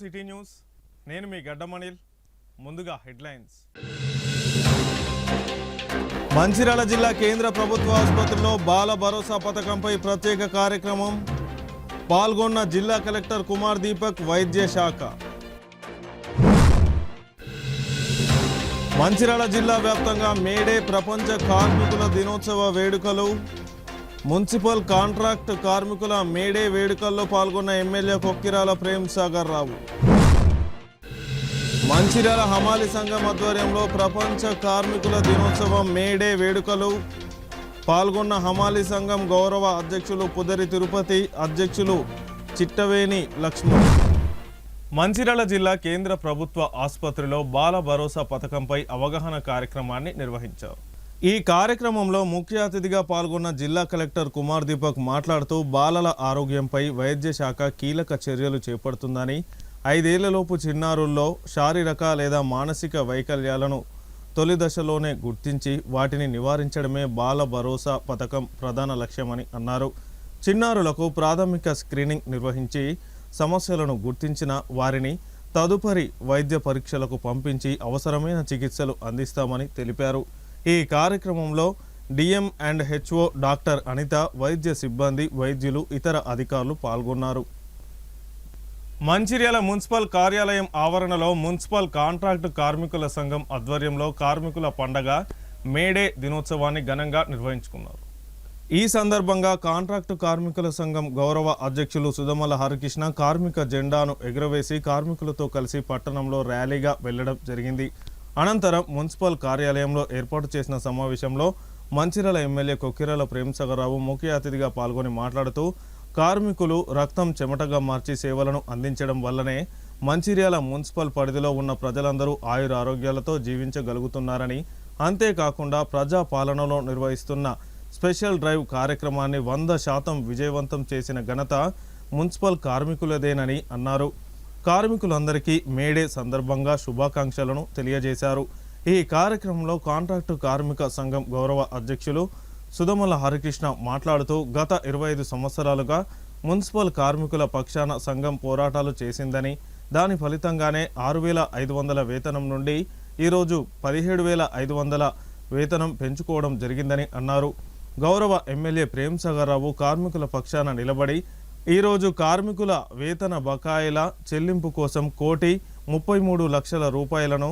City news. నేను మీ గడ్డమణిల్. ముందుగా headlines. Mancherial జిల్లా కేంద్ర ప్రభుత్వ ఆసుపత్రిలో బాల భరోసా పథకంపై ప్రత్యేక కార్యక్రమం. పాల్గొన్న జిల్లా కలెక్టర్ కుమార్ దీపక్, వైద్య శాఖ. మంచిర్యాల జిల్లా వ్యాప్తంగా మేడే ప్రపంచ కార్మికుల దినోత్సవ వేడుకలు. మున్సిపల్ కాంట్రాక్ట్ కార్మికుల మేడే వేడుకల్లో పాల్గొన్న ఎమ్మెల్యే కొక్కిరాల ప్రేమ్ సాగర్ రావు. మంచిర్యాల హమాలి సంఘం ఆధ్వర్యంలో ప్రపంచ కార్మికుల దినోత్సవం మేడే వేడుకలు. పాల్గొన్న హమాలి సంఘం గౌరవ అధ్యక్షులు పుదరి తిరుపతి, అధ్యక్షులు చిట్టవేణి లక్ష్మణ్. మంచిర్యాల జిల్లా కేంద్ర ప్రభుత్వ ఆసుపత్రిలో బాల భరోసా పథకంపై అవగాహన కార్యక్రమాన్ని నిర్వహించారు. ఈ కార్యక్రమంలో ముఖ్య అతిథిగా పాల్గొన్న జిల్లా కలెక్టర్ కుమార్ దీపక్ మాట్లాడుతూ బాలల ఆరోగ్యంపై వైద్య శాఖ కీలక చర్యలు చేపడుతుందని, 5 ఏళ్లలోపు చిన్నారుల్లో శారీరక లేదా మానసిక వైకల్యాలను తొలి దశలోనే గుర్తించి వాటిని నివారించడమే బాల భరోసా పథకం ప్రధాన లక్ష్యమని అన్నారు. చిన్నారులకు ప్రాథమిక స్క్రీనింగ్ నిర్వహించి సమస్యలను గుర్తించిన వారిని తదుపరి వైద్య పరీక్షలకు పంపించి అవసరమైన చికిత్సలు అందిస్తామని తెలిపారు. ఈ కార్యక్రమంలో డిఎం&హెచ్ఓ డాక్టర్ అనిత, వైద్య సిబ్బంది, వైద్యులు, ఇతర అధికారులు పాల్గొన్నారు. మంచిర్యాల మున్సిపల్ కార్యాలయం ఆవరణలో మున్సిపల్ కాంట్రాక్టు కార్మికుల సంఘం ఆధ్వర్యంలో కార్మికుల పండగ మేడే దినోత్సవాన్ని ఘనంగా నిర్వహించుకున్నారు. ఈ సందర్భంగా కాంట్రాక్టు కార్మికుల సంఘం గౌరవ అధ్యక్షులు సుధమల హరికృష్ణ కార్మిక జెండాను ఎగురవేసి కార్మికులతో కలిసి పట్టణంలో ర్యాలీగా వెళ్లడం జరిగింది. అనంతరం మున్సిపల్ కార్యాలయంలో ఏర్పాటు చేసిన సమావేశంలో మంచిర్యాల ఎమ్మెల్యే కొక్కిరాల ప్రేమ్ సాగర్ రావు ముఖ్య అతిథిగా పాల్గొని మాట్లాడుతూ, కార్మికులు రక్తం చెమటగా మార్చి సేవలను అందించడం వల్లనే మంచిర్యాల మున్సిపల్ పరిధిలో ఉన్న ప్రజలందరూ ఆయుర ఆరోగ్యాలతో జీవించగలుగుతున్నారని, అంతేకాకుండా ప్రజా పాలనలో నిర్వహిస్తున్న స్పెషల్ డ్రైవ్ కార్యక్రమాన్ని 100% విజయవంతం చేసిన ఘనత మున్సిపల్ కార్మికులదేనని అన్నారు. కార్మికులందరికీ మేడే సందర్భంగా శుభాకాంక్షలను తెలియజేశారు. ఈ కార్యక్రమంలో కాంట్రాక్టు కార్మిక సంఘం గౌరవ అధ్యక్షులు సుధమల హరికృష్ణ మాట్లాడుతూ, గత 25 సంవత్సరాలుగా మున్సిపల్ కార్మికుల పక్షాన సంఘం పోరాటాలు చేసిందని, దాని ఫలితంగానే 6,500 వేతనం నుండి ఈరోజు 17,500 వేతనం పెంచుకోవడం జరిగిందని అన్నారు. గౌరవ ఎమ్మెల్యే ప్రేమ్ సాగర్ రావు కార్మికుల పక్షాన నిలబడి ఈరోజు కార్మికుల వేతన బకాయిల చెల్లింపు కోసం 1,33,00,000 రూపాయలను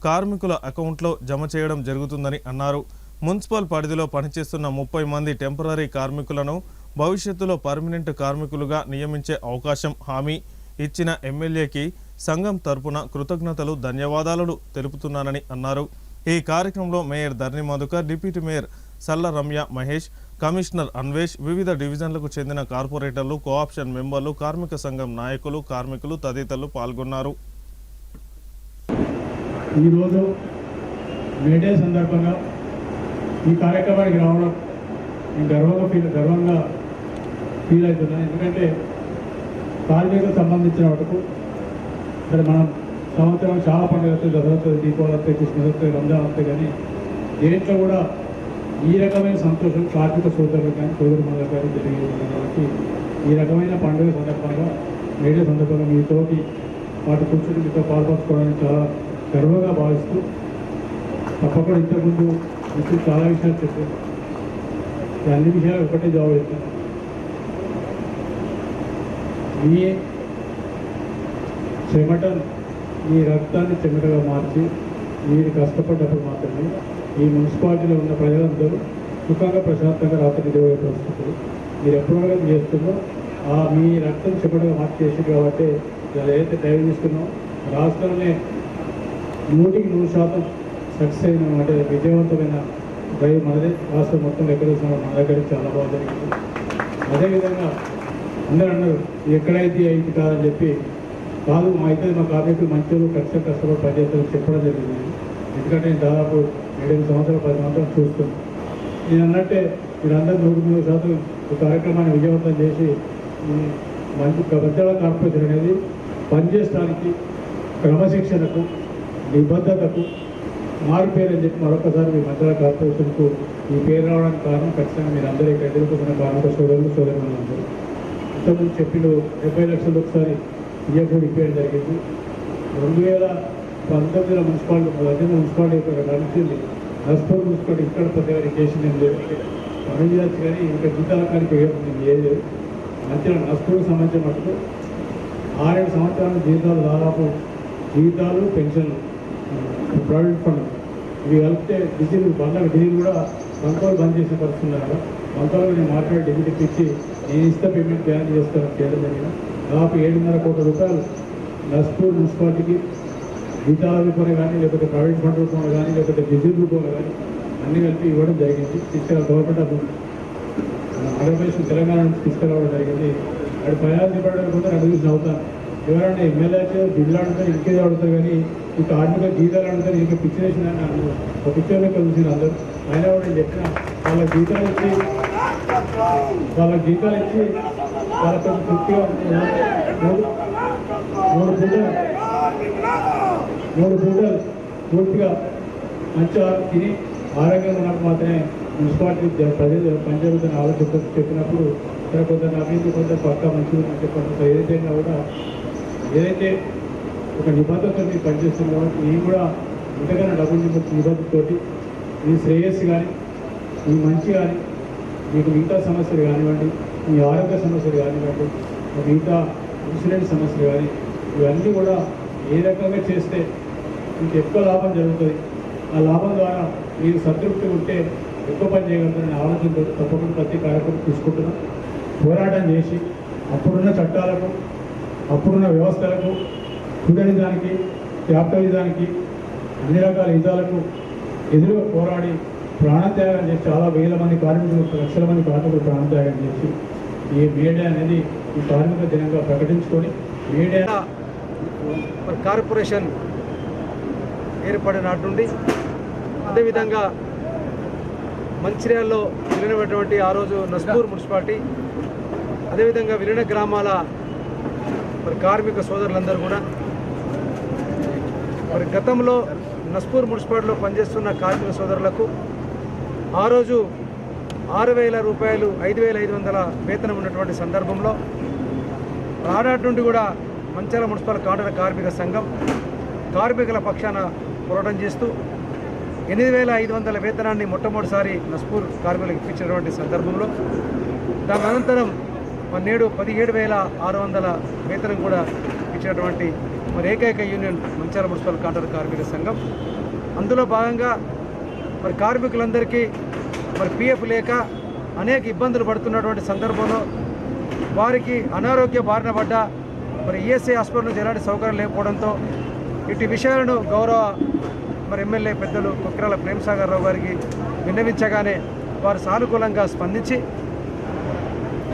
కార్మికుల అకౌంట్లో జమ చేయడం జరుగుతుందని అన్నారు. మున్సిపల్ పరిధిలో పనిచేస్తున్న 30 మంది టెంపరరీ కార్మికులను భవిష్యత్తులో పర్మనెంట్ కార్మికులుగా నియమించే అవకాశం హామీ ఇచ్చిన ఎమ్మెల్యేకి సంఘం తరపున కృతజ్ఞతలు, ధన్యవాదాలు తెలుపుతున్నానని అన్నారు. ఈ కార్యక్రమంలో మేయర్ ధర్ని మధుకర్, డిప్యూటీ మేయర్ సల్ల రమ్య మహేష్, కమిషనర్ అన్వేష్, వివిధ డివిజన్లకు చెందిన కార్పొరేటర్లు, కోఆప్షన్ మెంబర్లు, కార్మిక సంఘం నాయకులు, కార్మికులు తదితరులు పాల్గొన్నారు. ఈరోజు మేడే సందర్భంగా ఈ కార్యక్రమానికి రావడం నేను గర్వంగా ఫీల్ అవుతున్నాను. ఎందుకంటే కార్మికులకు సంబంధించిన వరకు ఇక్కడ మనం సంవత్సరం చాలా పండుగ వస్తాయి, దసరా వస్తుంది, దీపావళి వస్తాయి, క్రిస్మస్ వస్తాయి, రంజాన్ వస్తాయి. కానీ దేంట్లో కూడా ఈ రకమైన సంతోషం కార్మిక సోదరులకు కానీ సోదరుల కానీ జరిగేది కాబట్టి ఈ రకమైన పండుగ సందర్భంగా మేడే సందర్భంగా మీతోటి వాటి కూర్చొని మీతో పాల్పంచుకోవడానికి చాలా గర్వంగా భావిస్తూ, తప్పకుండా ఇంతకుముందు మీకు చాలా విషయాలు చెప్పారు. ఈ అన్ని విషయాలు ఒకటే జవాబు చెప్తాను. మీ చెమటను, మీ రక్తాన్ని చెమటగా మార్చి మీరు కష్టపడ్డప్పుడు మాత్రమే ఈ మున్సిపాలిటీలో ఉన్న ప్రజలందరూ సుఖంగా ప్రశాంతంగా రాత్రి నిద్రపోయే పరిస్థితులు మీరు ఎప్పుడైనా చేస్తుందో మీ రక్తం చెమటగా మార్చి చేసింది కాబట్టి ఇలా ఏదైతే డ్రైవ్ చేస్తున్నామో రాష్ట్రంలోనే 100% సక్సెస్ అయిన అంటే విజయవంతమైన డ్రైవ్ మనదే. రాష్ట్రం మొత్తం ఎక్కడ చూసినా మన దగ్గర చాలా బాగా జరిగింది. అదేవిధంగా అందరూ అన్నారు ఎక్కడైతే అయింది కాదని చెప్పి, కాదు మా అయితే మా కార్మికులు మంచి కష్టపడి పనిచేస్తారని చెప్పడం జరిగింది. ఎందుకంటే నేను దాదాపు 7 సంవత్సరాలు 10 సంవత్సరాలు చూస్తున్నాను. నేను అన్నట్టే మీరందరూ 100% ఈ కార్యక్రమాన్ని విజయవంతం చేసి మంచి మంచిర్యాల కార్పొరేషన్ అనేది పనిచేయడానికి క్రమశిక్షణకు, నిబద్ధతకు మారిపోయారని చెప్పి మరొకసారి మీ మంచిర్యాల కార్పొరేషన్కు ఈ పేరు రావడానికి కారణం ఖచ్చితంగా మీరు అందరూ ఇక్కడ ఎదుర్కొన్న కార్మిక సోదరులు సోదరులందరూ. ఇంతకుముందు చెప్పిన 70 లక్షలు ఒకసారి ఇయ్యకూడి ఇప్పేయడం జరిగింది. 2019 మున్సిపాలిటీ నడిచింది. నస్పూర్ మున్సిపాలిటీ ఇక్కడ పెద్దగా రికేషన్ ఏం లేదు, పనులు చేయొచ్చు కానీ ఇంకా జీతాల కానీ ఏం లేదు. మంచిగా నస్పూర్కి సంబంధించిన మటుకు 6-7 సంవత్సరాల జీతాలు, దాదాపు జీతాలు, పెన్షన్లు, ప్రావిడెంట్ ఫండ్ ఇవి కలిపితే డీజిల్ బండ్లకు డీజిల్ కూడా బంకోలు బంద్ చేసిన పరిస్థితి ఉన్నారు. బంకోలు నేను మాట్లాడి డీజిల్ ఇప్పించి నేను ఇస్తే పేమెంట్ గ్యారంటీ చేస్తాను చేయడం జరిగిన దాదాపు 7.5 కోట్ల రూపాయలు నస్పూర్ మున్సిపాలిటీకి జీతాల రూపంలో కానీ, లేకపోతే ప్రైవేట్ ఫండ్ రూపంలో కానీ, లేకపోతే డీజిల్ రూపంలో కానీ అన్ని కలిపి ఇవ్వడం జరిగింది. గవర్నమెంట్ ఆంధ్రప్రదేశ్ తెలంగాణ నుంచి తీసుకురావడం జరిగింది. అక్కడ ఫైనాన్స్ డిపార్ట్మెంట్ కూడా అడ్మిషన్ అవుతాను. ఎవరైనా ఎమ్మెల్యే అయితే బిల్లు అడుగుతారు, ఇంకేది అడుగుతారు, కానీ ఈ కార్మిక జీతాలు అడుగుతారు. ఇంకా పిక్చరేషన్ అని ఒక పిక్చర్లో కలిసి అందరూ అయినా కూడా నేను చెప్పిన వాళ్ళ జీతాలు ఇచ్చి వాళ్ళ కొంచెం తృప్తిగా మూడు పూటలు పూర్తిగా మంచిగా తిని ఆరోగ్యంగా ఉన్నప్పుడు మాత్రమే మున్సిపాలిటీ ప్రజలు పనిచేరుతున్న ఆలోచన చెప్పినప్పుడు ఇక్కడ కొంత అభివృద్ధి కొంత పక్క మంచిగా కొంత ఏదైతే కూడా ఏదైతే ఒక నిబద్ధతతో మీరు పనిచేస్తుంది కాబట్టి నేను కూడా ఇంతకన్నా డబ్బులు నిబద్ధతతోటి మీ శ్రేయస్సు కానీ, మీ మంచి కానీ, మీకు మిగతా సమస్యలు కానివ్వండి, మీ ఆరోగ్య సమస్యలు కానివ్వండి, మిగతా ఇన్సూరెన్స్ సమస్యలు కానీ ఇవన్నీ కూడా ఏ రకంగా చేస్తే మీకు ఎక్కువ లాభం జరుగుతుంది, ఆ లాభం ద్వారా మీరు సంతృప్తి ఉంటే ఎక్కువ పని చేయగలుగుతారనే ఆలోచనతో తప్పకుండా ప్రతి కార్యక్రమం తీసుకుంటున్నాం. పోరాటం చేసి అప్పుడున్న చట్టాలకు, అప్పుడున్న వ్యవస్థలకు, కుదరించడానికి, క్యాపిటలిజానికి, అన్ని రకాల యుద్ధాలకు ఎదురుగా పోరాడి ప్రాణత్యాగం చేసి చాలా వేల మంది కార్మికులు, లక్షల మంది కార్మికులు ప్రాణత్యాగం చేసి ఈ మేడే అనేది ఈ కార్మిక దినంగా ప్రకటించుకొని మేడే కార్పొరేషన్ ఏర్పడిన నాటి నుండి అదేవిధంగా మంచిర్యాలలో విలీనమైనటువంటి ఆ రోజు నస్పూర్ మున్సిపాలిటీ, అదేవిధంగా విలీన గ్రామాల కార్మిక సోదరులందరూ కూడా గతంలో నస్పూర్ మున్సిపాలిటీలో పనిచేస్తున్న కార్మిక సోదరులకు ఆ రోజు 6,000 రూపాయలు 5,500 వేతనం ఉన్నటువంటి సందర్భంలో రానాటి నుండి కూడా మంచిర్యాల మున్సిపల్ కాంట్రాక్ట్ కార్మిక సంఘం కార్మికుల పక్షాన పోరాటం చేస్తూ 8,500 వేతనాన్ని మొట్టమొదటిసారి నస్పూర్ కార్మికులకు ఇప్పించినటువంటి సందర్భంలో దాని అనంతరం నేడు 17,600 వేతనం కూడా ఇచ్చినటువంటి ఏకైక యూనియన్ మంచిర్యాల మున్సిపల్ కాంట్రాక్ట్ కార్మిక సంఘం. అందులో భాగంగా కార్మికులందరికీ పిఎఫ్ లేక అనేక ఇబ్బందులు పడుతున్నటువంటి సందర్భంలో వారికి అనారోగ్య బారిన పడ్డ ఈఎస్ఐ హాస్పిటల్ నుంచి ఎలాంటి సౌకర్యం లేకపోవడంతో ఇటు విషయాలను గౌరవ ఎమ్మెల్యే పెద్దలు కొక్కిరాల ప్రేమసాగర్ రావు గారికి విన్నవించగానే వారు సానుకూలంగా స్పందించి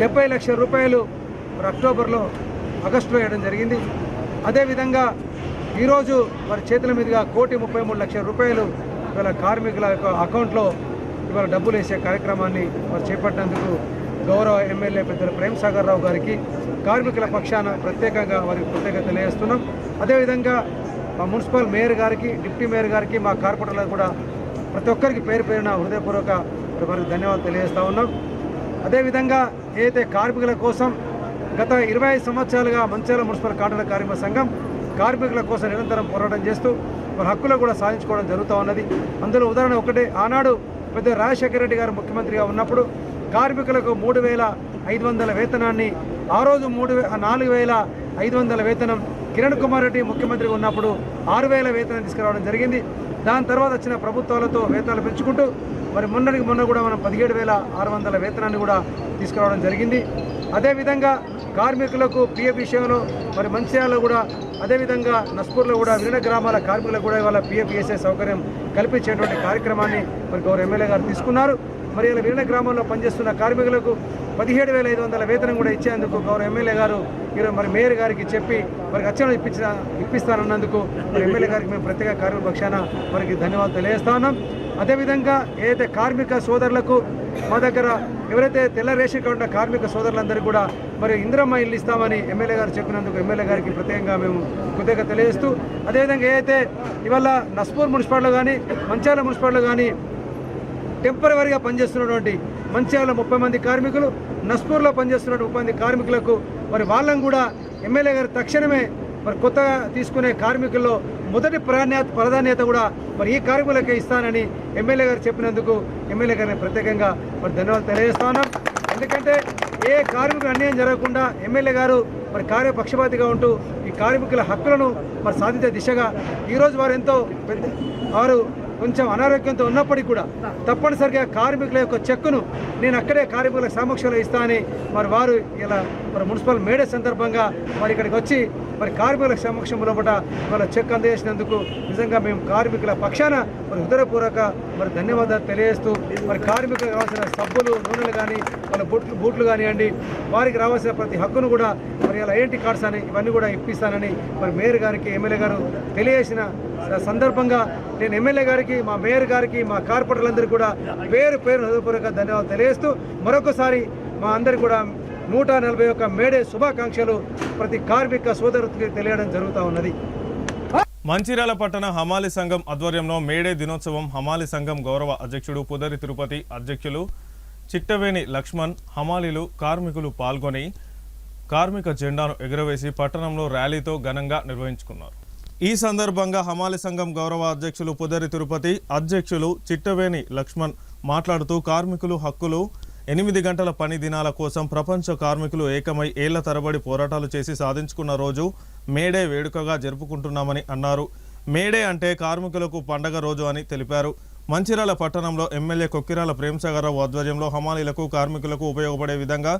70 లక్షల రూపాయలు అక్టోబర్లో, ఆగస్టులో వేయడం జరిగింది. అదేవిధంగా ఈరోజు వారి చేతుల మీదుగా 1,33,00,000 రూపాయలు ఇవాళ కార్మికుల యొక్క అకౌంట్లో ఇవాళ డబ్బులు వేసే కార్యక్రమాన్ని వారు చేపట్టినందుకు గౌరవ ఎమ్మెల్యే పెద్దలు ప్రేమసాగర్ రావు గారికి కార్మికుల పక్షాన ప్రత్యేకంగా వారికి కృతజ్ఞతలు తెలియజేస్తున్నాం. అదేవిధంగా మా మున్సిపల్ మేయర్ గారికి, డిప్యూటీ మేయర్ గారికి, మా కార్పొరేటర్లకు కూడా ప్రతి ఒక్కరికి పేరు పేరున హృదయపూర్వక వారికి ధన్యవాదాలు తెలియజేస్తూ ఉన్నాం. అదేవిధంగా ఏదైతే కార్మికుల కోసం గత 25 సంవత్సరాలుగా మంచిర్యాల మున్సిపల్ కాంట్రాక్ట్ కార్మిక సంఘం కార్మికుల కోసం నిరంతరం పోరాటం చేస్తూ వారి హక్కులు కూడా సాధించుకోవడం జరుగుతూ ఉన్నది. అందులో ఉదాహరణ ఒకటే, ఆనాడు పెద్ద రాజశేఖర రెడ్డి గారు ముఖ్యమంత్రిగా ఉన్నప్పుడు కార్మికులకు 3,500 వేతనాన్ని, ఆ రోజు 4,500 వేతనం, కిరణ్ కుమార్ రెడ్డి ముఖ్యమంత్రిగా ఉన్నప్పుడు 6,000 వేతనం తీసుకురావడం జరిగింది. దాని తర్వాత వచ్చిన ప్రభుత్వాలతో వేతనాలు పెంచుకుంటూ మొన్న కూడా మనం 17,600 వేతనాన్ని కూడా తీసుకురావడం జరిగింది. అదేవిధంగా కార్మికులకు పిఎఫ్ విషయంలో మంచిర్యాలలో కూడా, అదేవిధంగా నస్పూర్లో కూడా విలీన గ్రామాల కార్మికులకు కూడా ఇవాళ పిఎఫ్ వేసే సౌకర్యం కల్పించేటువంటి కార్యక్రమాన్ని గౌరవ ఎమ్మెల్యే గారు తీసుకున్నారు. ఇలా విలీన గ్రామంలో పనిచేస్తున్న కార్మికులకు 17,500 వేతనం కూడా ఇచ్చేందుకు గౌరవ ఎమ్మెల్యే గారు ఈరోజు మేయర్ గారికి చెప్పి అచ్చనం ఇప్పిస్తానన్నందుకు ఎమ్మెల్యే గారికి మేము ప్రత్యేక కార్మిక పక్షాన ధన్యవాదాలు తెలియజేస్తా ఉన్నాం. అదేవిధంగా ఏదైతే కార్మిక సోదరులకు మా దగ్గర ఎవరైతే తెల్ల రేషన్ కార్డు ఉన్న కార్మిక సోదరులందరికీ కూడా ఇందిరమ్మ ఇల్లు ఇస్తామని ఎమ్మెల్యే గారు చెప్పినందుకు ఎమ్మెల్యే గారికి ప్రత్యేకంగా మేము కృతజ్ఞత తెలియజేస్తూ, అదేవిధంగా ఏదైతే ఇవాళ నస్పూర్ మున్సిపాలిటీలో కానీ, మంచిర్యాల మున్సిపాలిటీలో కానీ టెంపరీగా పనిచేస్తున్నటువంటి మంచిర్యాలలో 30 మంది కార్మికులు, నస్పూర్లో పనిచేస్తున్న 30 మంది కార్మికులకు మరి వాళ్ళని కూడా ఎమ్మెల్యే గారు తక్షణమే మరి కొత్తగా తీసుకునే కార్మికుల్లో మొదటి ప్రాధాన్యత కూడా మరి ఈ కార్మికులకే ఇస్తానని ఎమ్మెల్యే గారు చెప్పినందుకు ఎమ్మెల్యే గారిని ప్రత్యేకంగా మరి ధన్యవాదాలు తెలియజేస్తా ఉన్నాం. ఎందుకంటే ఏ కార్మికులు అన్యాయం జరగకుండా ఎమ్మెల్యే గారు మరి కార్యపక్షపాతిగా ఉంటూ ఈ కార్మికుల హక్కులను మరి సాధించే దిశగా ఈరోజు వారు కొంచెం అనారోగ్యంతో ఉన్నప్పటికీ కూడా తప్పనిసరిగా కార్మికుల యొక్క చెక్కును నేను అక్కడే కార్మికుల సమక్షంలో ఇస్తానని మరి వారు ఇలా మరి మున్సిపల్ మేడే సందర్భంగా మరి ఇక్కడికి వచ్చి మరి కార్మికుల సమక్షంలో వాళ్ళ చెక్ అందజేసినందుకు నిజంగా మేము కార్మికుల పక్షాన మరి హృదయపూర్వక మరి ధన్యవాదాలు తెలియజేస్తూ మరి కార్మికులకు రావాల్సిన సబ్బులు, నూనెలు కానీ వాళ్ళ బూట్లు కానివ్వండి, వారికి రావాల్సిన ప్రతి హక్కును కూడా మరి ఇలా ఐడెంటిటీ కార్డ్స్ అని ఇవన్నీ కూడా ఇప్పిస్తానని మరి మేయర్ గారికి ఎమ్మెల్యే గారు తెలియజేసిన సందర్భంగా నేను ఎమ్మెల్యే గారికి, మా మేయర్ గారికి, మా కార్పొరేటర్లందరికీ కూడా పేరు హృదయపూర్వక ధన్యవాదాలు తెలియజేస్తూ మరొకసారి మా అందరికీ కూడా 141 మేడే శుభాకాంక్షలు ప్రతి కార్మిక సోదరుడికి తెలియడం జరుగుతూ ఉన్నది. మంచిర్యాల పట్టణ హమాలి సంఘం ఆధ్వర్యంలో మేడే దినోత్సవం హమాలి సంఘం గౌరవ అధ్యక్షుడు పుదరి తిరుపతి, అధ్యక్షులు చిట్టవేణి లక్ష్మణ్, హమాలీలు, కార్మికులు పాల్గొని కార్మిక జెండాను ఎగురవేసి పట్టణంలో ర్యాలీతో ఘనంగా నిర్వహించుకున్నారు. ఈ సందర్భంగా హమాలి సంఘం గౌరవ అధ్యక్షులు పుదరి తిరుపతి, అధ్యక్షులు చిట్టవేణి లక్ష్మణ్ మాట్లాడుతూ కార్మికులు హక్కులు 8 గంటల పని దినాల కోసం ప్రపంచ కార్మికులు ఏకమై ఏళ్ల తరబడి పోరాటాలు చేసి సాధించుకున్న రోజు మేడే వేడుకగా జరుపుకుంటున్నామని అన్నారు. మేడే అంటే కార్మికులకు పండగ రోజు అని తెలిపారు. మంచిర్యాల పట్టణంలో ఎమ్మెల్యే కొక్కిరాల ప్రేమసాగరరావు ఆధ్వర్యంలో హమాలీలకు, కార్మికులకు ఉపయోగపడే విధంగా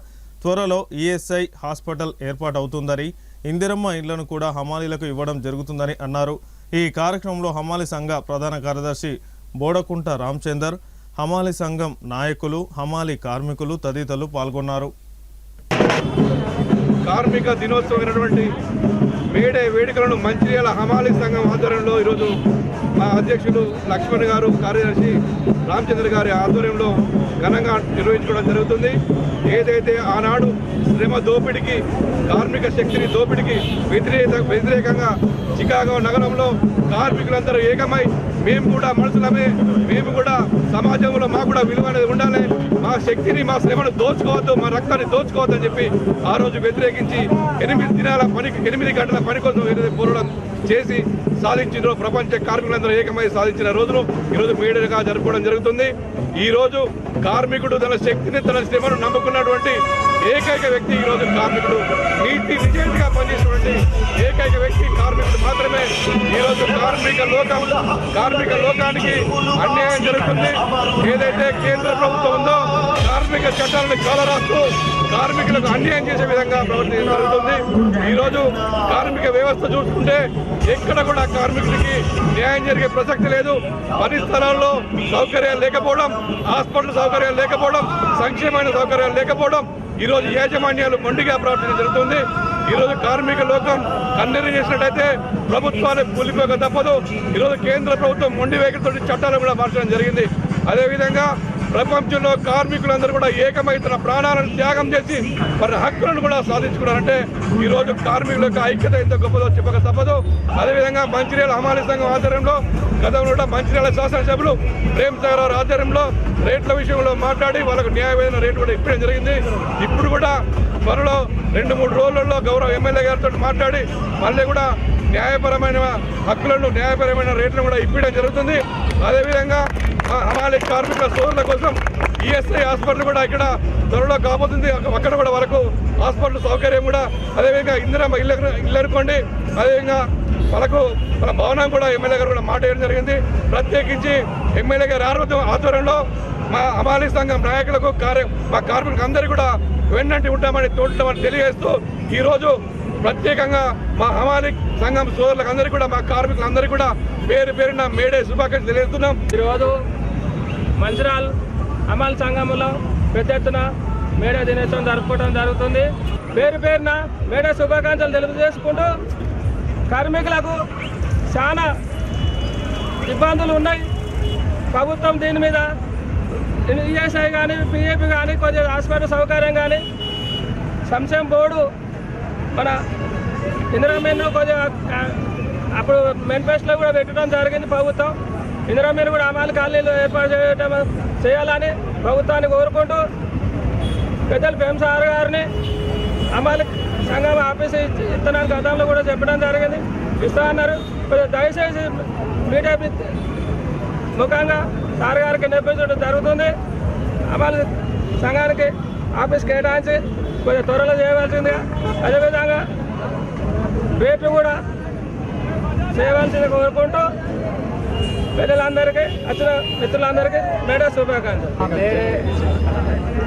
త్వరలో ఈఎస్ఐ హాస్పిటల్ ఏర్పాటవుతుందని, ఇందిరమ్మ ఇళ్లను కూడా హమాలీలకు ఇవ్వడం జరుగుతుందని అన్నారు. ఈ కార్యక్రమంలో హమాలి సంఘ ప్రధాన కార్యదర్శి బోడకుంట రామచందర్, హమాలి సంఘం నాయకులు, హమాలి కార్మికులు తదితరులు పాల్గొన్నారు. కార్మిక దినోత్సవమైనటువంటి మేడే వేడుకలను మంచిర్యాల హమాలి సంఘం ఆధ్వర్యంలో ఈరోజు మా అధ్యక్షులు లక్ష్మణ్ గారు, కార్యదర్శి రామచంద్ర గారి ఆధ్వర్యంలో ఘనంగా నిర్వహించుకోవడం జరుగుతుంది. ఏదైతే ఆనాడు శ్రమ దోపిడికి, కార్మిక శక్తిని దోపిడికి వ్యతిరేకంగా చికాగో నగరంలో కార్మికులందరూ ఏకమై మేము కూడా మనుషులమే, మేము కూడా సమాజంలో మాకు కూడా విలువ అనేది ఉండాలి, మా శక్తిని, మా శ్రమను దోచుకోవద్దు, మా రక్తాన్ని దోచుకోవద్దు అని చెప్పి ఆ రోజు వ్యతిరేకించి 8 గంటల పని కోసం ఏదైతే పోరాటం చేసి సాధించిందో ప్రపంచ కార్మికులందరూ ఏకమై సాధించిన రోజును ఈరోజు మేడగా జరుపుకోవడం జరుగుతుంది. ఈ రోజు కార్మికుడు తన శక్తిని, తన శ్రమను నమ్ముకున్నటువంటి ఏకైక వ్యక్తి ఈరోజు కార్మికుడు. నీటి నిజేటిగా పనిచేసినటువంటి ఏకైక వ్యక్తి కార్మికుడు మాత్రమే. ఈరోజు కార్మిక లోకానికి అన్యాయం జరుగుతుంది. ఏదైతే కేంద్ర ప్రభుత్వం ఉందో కార్మిక చట్టాలను కాలరాస్తూ కార్మికులకు అన్యాయం చేసే విధంగా ప్రవర్తించడం జరుగుతుంది. ఈరోజు కార్మిక వ్యవస్థ చూసుకుంటే ఎక్కడ కూడా కార్మికుడికి న్యాయం జరిగే ప్రసక్తి లేదు. పని స్థలాల్లో సౌకర్యాలు లేకపోవడం, హాస్పిటల్ సౌకర్యాలు లేకపోవడం, సంక్షేమైన సౌకర్యాలు లేకపోవడం, ఈరోజు యాజమాన్యాలు మొండిగా ప్రవర్తించడం జరుగుతుంది. ఈరోజు కార్మిక లోకం కన్నెర్ర చేసినట్టయితే ప్రభుత్వాన్ని కూలిపోక తప్పదు. ఈరోజు కేంద్ర ప్రభుత్వం మొండి వైఖరితో చట్టాలను కూడా మార్చడం జరిగింది. అదేవిధంగా ప్రపంచంలో కార్మికులందరూ కూడా ఏకమై తన ప్రాణాలను త్యాగం చేసి వారి హక్కులను కూడా సాధించుకున్నారంటే ఈరోజు కార్మికుల యొక్క ఐక్యత ఎంత గొప్పదో చెప్పక తప్పదు. అదేవిధంగా మంచిర్యాల హమాలి సంఘం ఆధ్వర్యంలో గతంలో మంచిర్యాల శాసనసభ్యులు ప్రేమసాగరరావు ఆధ్వర్యంలో రేట్ల విషయంలో మాట్లాడి వాళ్ళకు న్యాయమైన రేటు కూడా ఇప్పడం జరిగింది. ఇప్పుడు కూడా త్వరలో 2-3 రోజులలో గౌరవ ఎమ్మెల్యే గారితో మాట్లాడి మళ్ళీ కూడా న్యాయపరమైన హక్కులను, న్యాయపరమైన రేట్లను కూడా ఇప్పడం జరుగుతుంది. అదేవిధంగా హమాలి కార్మికుల సోదరుల కోసం ఈఎస్ఐ హాస్పిటల్ కూడా ఇక్కడ త్వరలో కాబోతుంది. అక్కడ కూడా వరకు హాస్పిటల్ సౌకర్యం కూడా, అదేవిధంగా ఇందిరమ్మ ఇల్లు అనుకోండి, అదేవిధంగా వాళ్ళకు మన భవనం కూడా ఎమ్మెల్యే గారు కూడా మాట వేయడం జరిగింది. ప్రత్యేకించి ఎమ్మెల్యే గారి ఆధ్వర్యంలో మా హమాలి సంఘం నాయకులకు, మా కార్మికులకు అందరికీ కూడా వెన్నంటి ఉంటామని తోడుతామని తెలియజేస్తూ ఈరోజు ప్రత్యేకంగా మా హమాలి సంఘం సోదరులకు అందరికీ కూడా, మా కార్మికులందరికీ కూడా పేరున మేడే శుభాకాంక్షలు తెలియజేస్తున్నాం. ఈరోజు మంచిర్యాల హమాలి సంఘంలో పెద్ద ఎత్తున మేడే దినోత్సవం జరుపుకోవడం జరుగుతుంది. పేరున మేడే శుభాకాంక్షలు తెలియజేసుకుంటూ కార్మికులకు చాలా ఇబ్బందులు ఉన్నాయి. ప్రభుత్వం దీని మీద ఈఎస్ఐ కానీ, పిఏపి కానీ, కొద్దిగా హాస్పిటల్ సౌకర్యం కానీ, సంక్షేమ బోర్డు మన ఇందిరామీను కొద్దిగా అప్పుడు మేనిఫెస్టోలో కూడా పెట్టడం జరిగింది ప్రభుత్వం. ఇందిరామీను కూడా హమాలి కాలనీలో ఏర్పాటు చేయడం చేయాలని ప్రభుత్వాన్ని కోరుకుంటూ పెద్దలు భీమసాగర్ గారిని అమలు సంఘం ఆఫీసు ఇస్తున్నాను గతంలో కూడా చెప్పడం జరిగింది, ఇస్తా అన్నారు. దయచేసి మీడియా ముఖంగా సార్ గారికి నేర్పించడం జరుగుతుంది. అమలు సంఘానికి ఆఫీస్ కేటాయించి కొంచెం త్వరలో చేయవలసిందిగా, అదేవిధంగా రేట్లు కూడా చేయవలసింది కోరుకుంటూ పెద్దలందరికీ వచ్చిన మిత్రులందరికీ మేడే శుభాకాంక్షలు.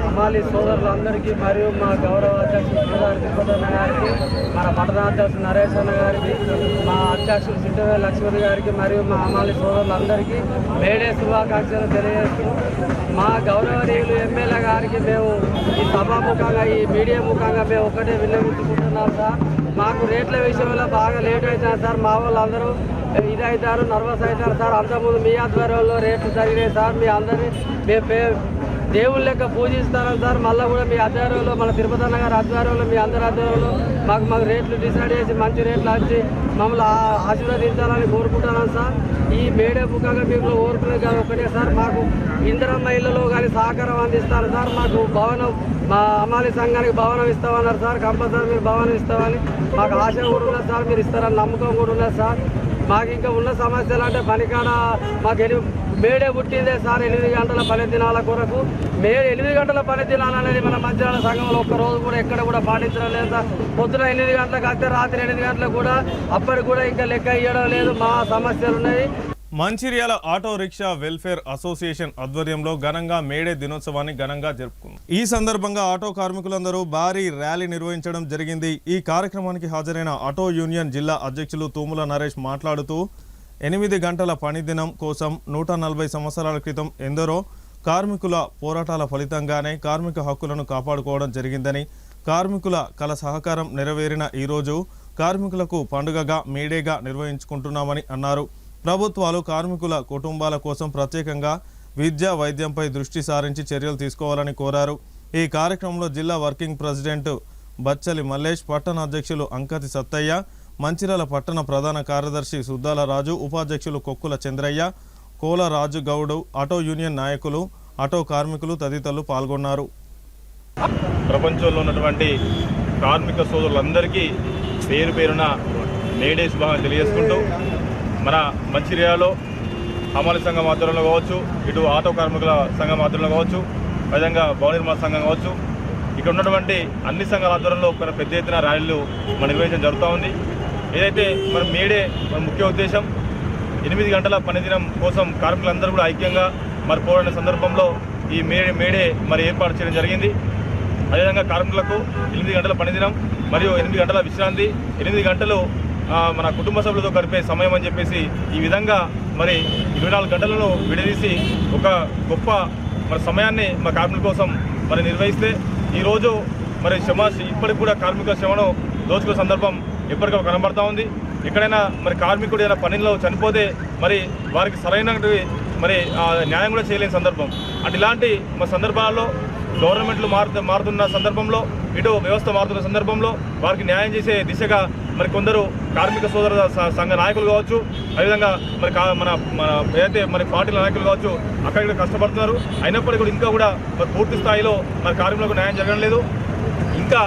అమాలి సోదరులందరికీ మరియు మా గౌరవ అధ్యక్షులు తిరుపతన్న గారికి, మన పట్టణాధ్యక్షులు నరేష్ అన్న గారికి, మా అధ్యక్షులు సిద్ధవేల లక్ష్మణ్ గారికి మరియు మా అమాలి సోదరులందరికీ మేడే శుభాకాంక్షలు తెలియజేస్తూ, మా గౌరవనీయులు ఎమ్మెల్యే గారికి మేము ఈ సభాముఖంగా ఈ మీడియా ముఖంగా మేము ఒకటే విన్నవించుకుంటున్నాం సార్. మాకు రేట్ల విషయంలో బాగా లేట్ అవుతుంది సార్. మా వాళ్ళందరూ ఇది అవుతారు, నర్వస్ అవుతారు సార్. అంతకుముందు మీ ఆధ్వర్యంలో రేట్లు జరిగినాయి సార్. మీ అందరినీ మేము దేవుళ్ళ లెక్క పూజిస్తాను సార్. మళ్ళీ కూడా మీ ఆధ్వర్యంలో, మన తిరుపతన్న గారి ఆధ్వర్యంలో, మీ అందరి ఆధ్వర్యంలో మాకు రేట్లు డిసైడ్ చేసి మంచి రేట్లు వచ్చి మమ్మల్ని ఆశీర్వదించాలని కోరుకుంటున్నాను సార్. ఈ మేడే ముఖంగా మీకు కోరుకునేది ఒకటే సార్, మాకు ఇందిరమ్మ ఇళ్లలో కానీ సహకారం అందిస్తారు సార్. మాకు భవనం, మా అమాలి సంఘానికి భవనం ఇస్తామన్నారు సార్. కంపల్సరీ మీరు భవనం ఇస్తామని మాకు ఆశ కూడా ఉన్నది సార్. మీరు ఇస్తారని నమ్మకం కూడా ఉన్నది సార్. మాకు ఇంకా ఉన్న సమస్యలు అంటే పనికాడ మాకు మేడే పుట్టిందే సార్ 8 గంటల పని దినాల కొరకు. 8 గంటల పని దినాలు అనేది మన మంచిర్యాల సంఘంలో ఒక్కరోజు కూడా ఎక్కడ కూడా పాటించడం లేదు సార్. పొద్దున 8 గంటలకు వస్తే రాత్రి 8 గంటలకు కూడా అప్పటికి కూడా ఇంకా లెక్క ఇవ్వడం లేదు. మా సమస్యలు ఉన్నాయి. Mancherial auto rickshaw welfare association ఆధ్వర్యంలో ఘనంగా మేడే దినోత్సవాన్ని ఘనంగా జరుపుకుంది. ఈ సందర్భంగా ఆటో కార్మికులందరూ భారీ ర్యాలీ నిర్వహించడం జరిగింది. ఈ కార్యక్రమానికి హాజరైన ఆటో యూనియన్ జిల్లా అధ్యక్షులు తూముల నరేష్ మాట్లాడుతూ 8 గంటల పని దినం కోసం 140 సంవత్సరాల క్రితం ఎందరో కార్మికుల పోరాటాల ఫలితంగానే కార్మిక హక్కులను కాపాడుకోవడం జరిగిందని, కార్మికుల కల సహకారం నెరవేరిన ఈరోజు కార్మికులకు పండుగగా మేడేగా నిర్వహించుకుంటున్నామని అన్నారు. ప్రభుత్వాలు కార్మికుల కుటుంబాల కోసం ప్రత్యేకంగా విద్య, వైద్యంపై దృష్టి సారించి చర్యలు తీసుకోవాలని కోరారు. ఈ కార్యక్రమంలో జిల్లా వర్కింగ్ ప్రెసిడెంట్ బచ్చలి మల్లేష్, పట్టణ అధ్యక్షులు అంకతి సత్తయ్య, మంచిర్యాల పట్టణ ప్రధాన కార్యదర్శి సుద్దాల రాజు, ఉపాధ్యక్షులు కొక్కుల చంద్రయ్య, కోల రాజు గౌడు, ఆటో యూనియన్ నాయకులు, ఆటో కార్మికులు తదితరులు పాల్గొన్నారు. ప్రపంచంలో ఉన్నటువంటి కార్మిక సోదరులందరికీ పేరు పేరున మేడే శుభాకాంక్షలు తెలియజేసుకుంటూ, మన మంచిర్యాలలో అమలు సంఘం ఆధ్వర్యంలో కావచ్చు, ఇటు ఆటో కార్మికుల సంఘం ఆధ్వర్యంలో కావచ్చు, విధంగా భవన నిర్మాణ సంఘం కావచ్చు, ఇక్కడ ఉన్నటువంటి అన్ని సంఘాల ఆధ్వర్యంలో పెద్ద ఎత్తున ర్యాలీలు మనం నిర్వహించడం జరుగుతూ ఉంది. ఏదైతే మన మేడే మన ముఖ్య ఉద్దేశం 8 గంటల పనిదినం కోసం కార్మికులందరూ కూడా ఐక్యంగా మరి పోరాడిన సందర్భంలో ఈ మేడే మరి ఏర్పాటు చేయడం జరిగింది. అదేవిధంగా కార్మికులకు 8 గంటల పనిదినం మరియు 8 గంటల విశ్రాంతి, 8 గంటలు మన కుటుంబ సభ్యులతో గడిపే సమయం అని చెప్పేసి ఈ విధంగా మరి 24 గంటలను విడదీసి ఒక గొప్ప మరి సమయాన్ని మా కార్మికుల కోసం మరి నిర్వహిస్తే ఈరోజు మరి ఇప్పటికి కూడా కార్మికుల శ్రమను దోచుకునే సందర్భం ఎప్పటికప్పుడు కనబడతా ఉంది. ఎక్కడైనా మరి కార్మికుడు ఏదైనా పనిలో చనిపోతే మరి వారికి సరైనటువంటి మరి న్యాయం కూడా చేయలేని సందర్భం. అంటే ఇలాంటి మరి సందర్భాల్లో గవర్నమెంట్లు మారుతున్న సందర్భంలో, ఇటు వ్యవస్థ మారుతున్న సందర్భంలో వారికి న్యాయం చేసే దిశగా మరి కొందరు కార్మిక సోదర సంఘ నాయకులు కావచ్చు, అదేవిధంగా మరి మన ఏదైతే మరి పార్టీల నాయకులు కావచ్చు అక్కడ కష్టపడుతున్నారు. అయినప్పటికీ కూడా ఇంకా కూడా మరి పూర్తి స్థాయిలో మరి కార్మికులకు న్యాయం జరగడం లేదు. ఇంకా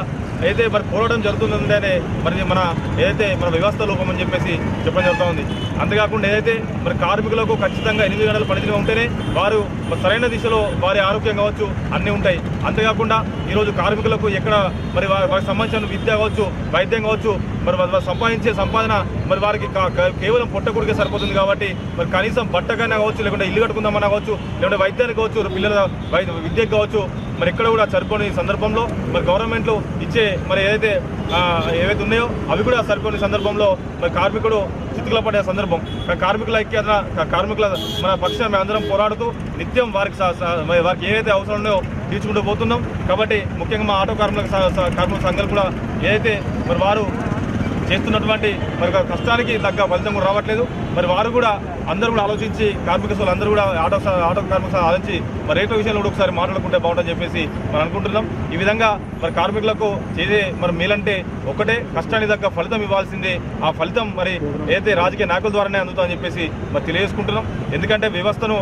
అయితే మరి పోరాటం జరుగుతుందంటే మరి మన ఏదైతే మన వ్యవస్థ లోపం అని చెప్పేసి చెప్పడం జరుగుతూ ఉంది. అంతేకాకుండా ఏదైతే మరి కార్మికులకు ఖచ్చితంగా 8 గంటల పనిదినం ఉంటేనే వారు సరైన దిశలో వారి ఆరోగ్యం కావచ్చు అన్నీ ఉంటాయి. అంతేకాకుండా ఈరోజు కార్మికులకు ఎక్కడ మరి వారికి సంబంధించిన విద్య కావచ్చు, వైద్యం కావచ్చు, మరి వారు సంపాదించే సంపాదన మరి వారికి కేవలం పొట్టకొడికే సరిపోతుంది. కాబట్టి మరి కనీసం బట్టకైనా కావచ్చు, లేకుంటే ఇల్లు కట్టుకుందామన్నా కావచ్చు, లేకుంటే వైద్యానికి కావచ్చు, పిల్లల విద్యకు కావచ్చు, మరి ఎక్కడ కూడా సరిపోని సందర్భంలో మరి గవర్నమెంట్లు ఇచ్చే మరి ఏవైతే ఉన్నాయో అవి కూడా సరిపోని సందర్భంలో మరి కార్మికుడు చితుకుల పడే సందర్భం. కార్మికుల ఐక్యత, కార్మికుల మన పక్షాన మేము అందరం పోరాడుతూ నిత్యం వారికి ఏవైతే అవసరం ఉన్నాయో తీర్చుకుంటూ పోతున్నాం. కాబట్టి ముఖ్యంగా మా ఆటో కార్మిక సంఘాలు కూడా ఏదైతే మరి వారు చేస్తున్నటువంటి మరి కష్టానికి తగ్గ ఫలితం కూడా రావట్లేదు. మరి వారు కూడా అందరూ కూడా ఆలోచించి కార్మిక సోదరులు అందరూ కూడా ఆటో కార్మిక ఆలోచించి మరి రేట్ల విషయంలో కూడా ఒకసారి మాట్లాడుకుంటే బాగుంటుందని చెప్పేసి మనం అనుకుంటున్నాం. ఈ విధంగా మరి కార్మికులకు చేసే మరి మేలంటే ఒకటే, కష్టానికి తగ్గ ఫలితం ఇవ్వాల్సిందే. ఆ ఫలితం మరి ఏదైతే రాజకీయ నాయకుల ద్వారానే అందుతుందని చెప్పేసి మరి తెలియజేసుకుంటున్నాం. ఎందుకంటే వ్యవస్థను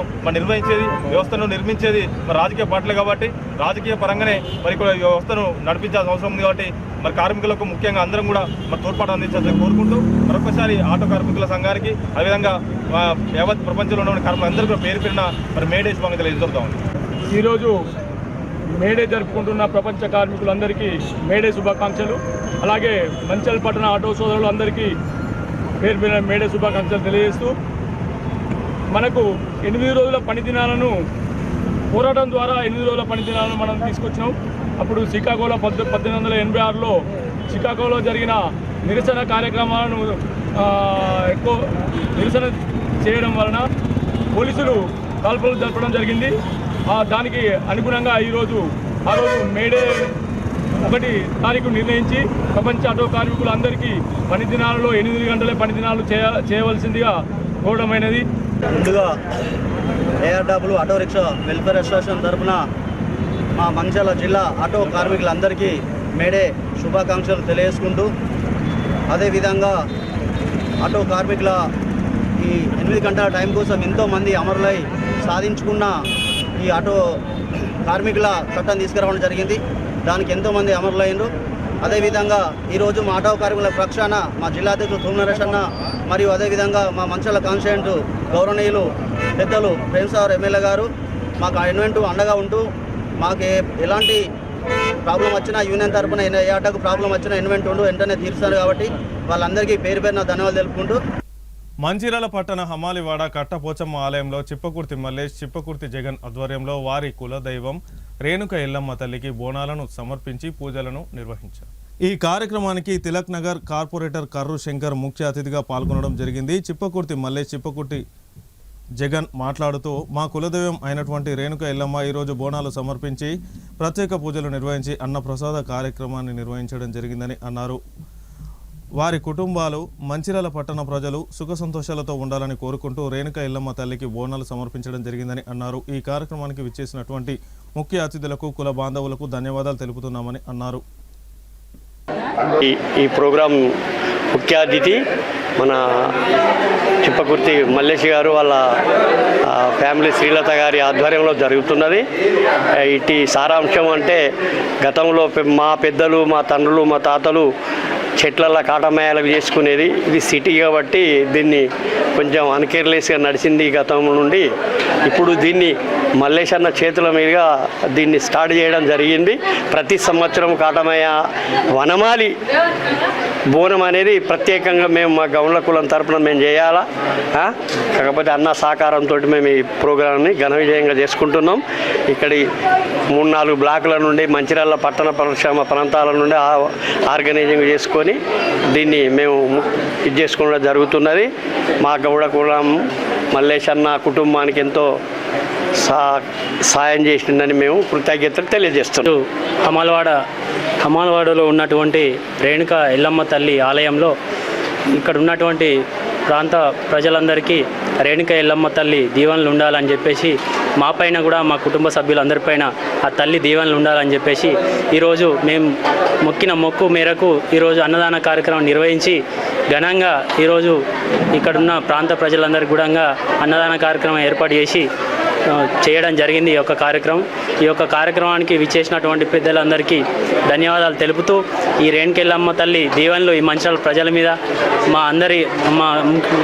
నిర్మించేది మరి రాజకీయ పార్టీలు కాబట్టి రాజకీయ పరంగానే మరి ఇక్కడ వ్యవస్థను నడిపించాల్సిన అవసరం ఉంది కాబట్టి మరి కార్మికులకు ముఖ్యంగా అందరం కూడా మరి తోడ్పాటు అందించాలని కోరుకుంటూ మరొకసారి ఆటో కార్మికుల సంఘానికి అదేవిధంగా యావత్ ప్రపంచంలో ఉన్న కార్మికులందరూ కూడా పేరు పేరున మరి మేడే శుభాకాంక్షలు తెలియజేస్తా ఉంది. ఈరోజు మేడే జరుపుకుంటున్న ప్రపంచ కార్మికులందరికీ మేడే శుభాకాంక్షలు. అలాగే మంచిర్యాల పట్టణ ఆటో సోదరులు అందరికీ పేరు పేరున మేడే శుభాకాంక్షలు తెలియజేస్తూ మనకు 8 రోజుల పని దినాలను పోరాటం ద్వారా 8 రోజుల పని దినాలను మనం తీసుకొచ్చినాం. అప్పుడు చికాగోలో 1886లో చికాగోలో జరిగిన నిరసన కార్యక్రమాలను ఎక్కువ నిరసన చేయడం వలన పోలీసులు కాల్పులు జరపడం జరిగింది. దానికి అనుగుణంగా ఆ రోజు మేడే 1 తారీఖు నిర్ణయించి ప్రపంచ ఆటో కార్మికులందరికీ పని దినాలలో 8 గంటలే పని దినాలు చేయవలసిందిగా కోరడమైనది. ముందుగా ఏఆర్డబ్ల్యూ ఆటో రిక్షా వెల్ఫేర్ అసోసియేషన్ తరఫున మా మంచిర్యాల జిల్లా ఆటో కార్మికులందరికీ మేడే శుభాకాంక్షలు తెలియజేసుకుంటూ అదేవిధంగా ఆటో కార్మికుల ఈ 8 గంటల టైం కోసం ఎంతోమంది అమరులై సాధించుకున్న ఈ ఆటో కార్మికుల చట్టం తీసుకురావడం జరిగింది. దానికి ఎంతోమంది అమరులైనరు. అదేవిధంగా ఈరోజు మా ఆటో కార్మికుల పక్షాన మా జిల్లా అధ్యక్షులు తూమ్ నరేష్ అన్న మరియు అదేవిధంగా మా మంచిర్యాల కాన్స్టిట్యూయెంట్ గౌరవనీయులు పెద్దలు ప్రేమ్సాగర్ ఎమ్మెల్యే గారు మాకు ఇన్వెంట్ అండగా ఉంటూ మాకు ఎలాంటి ప్రాబ్లం వచ్చినా యూనియన్ తరఫున ఏ ఆటోకు ప్రాబ్లం వచ్చినా ఇన్వెంట్ ఉండు వెంటనే తీరుస్తారు కాబట్టి వాళ్ళందరికీ పేరు పేరున ధన్యవాదాలు తెలుపుకుంటూ మంచిర్యాల పట్టణ హమాలివాడ కట్టపోచమ్మ ఆలయంలో చిప్పకుర్తి మల్లేష్ చిప్పకుర్తి జగన్ ఆధ్వర్యంలో వారి కులదైవం రేణుక ఎల్లమ్మ తల్లికి బోనాలను సమర్పించి పూజలను నిర్వహించారు. ఈ కార్యక్రమానికి తిలక్ నగర్ కార్పొరేటర్ కర్రు శంకర్ ముఖ్య అతిథిగా పాల్గొనడం జరిగింది. చిప్పకుర్తి మల్లేష్ చిప్పకుర్తి జగన్ మాట్లాడుతూ మా కులదైవం అయినటువంటి రేణుక ఎల్లమ్మ ఈరోజు బోనాలు సమర్పించి ప్రత్యేక పూజలు నిర్వహించి అన్నప్రసాద కార్యక్రమాన్ని నిర్వహించడం జరిగిందని అన్నారు. వారి కుటుంబాలు మంచిర్యాల పట్టణ ప్రజలు సుఖ సంతోషాలతో ఉండాలని కోరుకుంటూ రేణుక ఎల్లమ్మ తల్లికి బోనాలు సమర్పించడం జరిగిందని అన్నారు. ఈ కార్యక్రమానికి విచ్చేసినటువంటి ముఖ్య అతిథులకు కుల బాంధవులకు ధన్యవాదాలు తెలుపుతున్నామని అన్నారు. ఈ ప్రోగ్రాం ముఖ్య అతిథి మన చిప్పకుర్తి మల్లేష్ గారు వాళ్ళ ఫ్యామిలీ శ్రీలత గారి ఆధ్వర్యంలో జరుగుతున్నది. ఇటు సారాంశం అంటే గతంలో మా పెద్దలు మా తండ్రులు మా తాతలు చెట్లల్లో కాటమేయాలకు చేసుకునేది. ఇది సిటీ కాబట్టి దీన్ని కొంచెం అన్కేర్లెస్గా నడిచింది గతం నుండి. ఇప్పుడు దీన్ని మల్లేష్ అన్న చేతుల మీదుగా దీన్ని స్టార్ట్ చేయడం జరిగింది. ప్రతి సంవత్సరం కాటమయ్య వనమాలి బోనం అనేది ప్రత్యేకంగా మేము మా గౌండ్ల కులం తరపున మేము చేయాలా. కాకపోతే అన్న సహకారంతో మేము ఈ ప్రోగ్రాంని ఘన విజయంగా చేసుకుంటున్నాం. ఇక్కడి 3-4 బ్లాకుల నుండి మంచిర్యాల పట్టణ పరిశ్రమ ప్రాంతాల నుండి ఆర్గనైజింగ్ చేసుకొని దీన్ని మేము ఇది చేసుకోవడం జరుగుతున్నది. మా గౌడ కులం మల్లేష్ అన్న కుటుంబానికి ఎంతో సాయం చేసిందని మేము కృతజ్ఞతలు తెలియజేస్తున్నాం. హమాలవాడలో ఉన్నటువంటి రేణుక ఎల్లమ్మ తల్లి ఆలయంలో ఇక్కడ ఉన్నటువంటి ప్రాంత ప్రజలందరికీ రేణుక ఎల్లమ్మ తల్లి దీవెనలు ఉండాలని చెప్పేసి మా పైన కూడా మా కుటుంబ సభ్యులందరిపైన ఆ తల్లి దీవెనలు ఉండాలని చెప్పేసి ఈరోజు మేము మొక్కిన మొక్కు మేరకు ఈరోజు అన్నదాన కార్యక్రమం నిర్వహించి ఘనంగా ఈరోజు ఇక్కడున్న ప్రాంత ప్రజలందరికీ కూడా అన్నదాన కార్యక్రమం ఏర్పాటు చేసి చేయడం జరిగింది. ఈ యొక్క కార్యక్రమానికి విచ్చేసినటువంటి పెద్దలందరికీ ధన్యవాదాలు తెలుపుతూ ఈ రేణుక ఎల్లమ్మ తల్లి దీవెనలు ఈ మంచిర్యాల ప్రజల మీద మా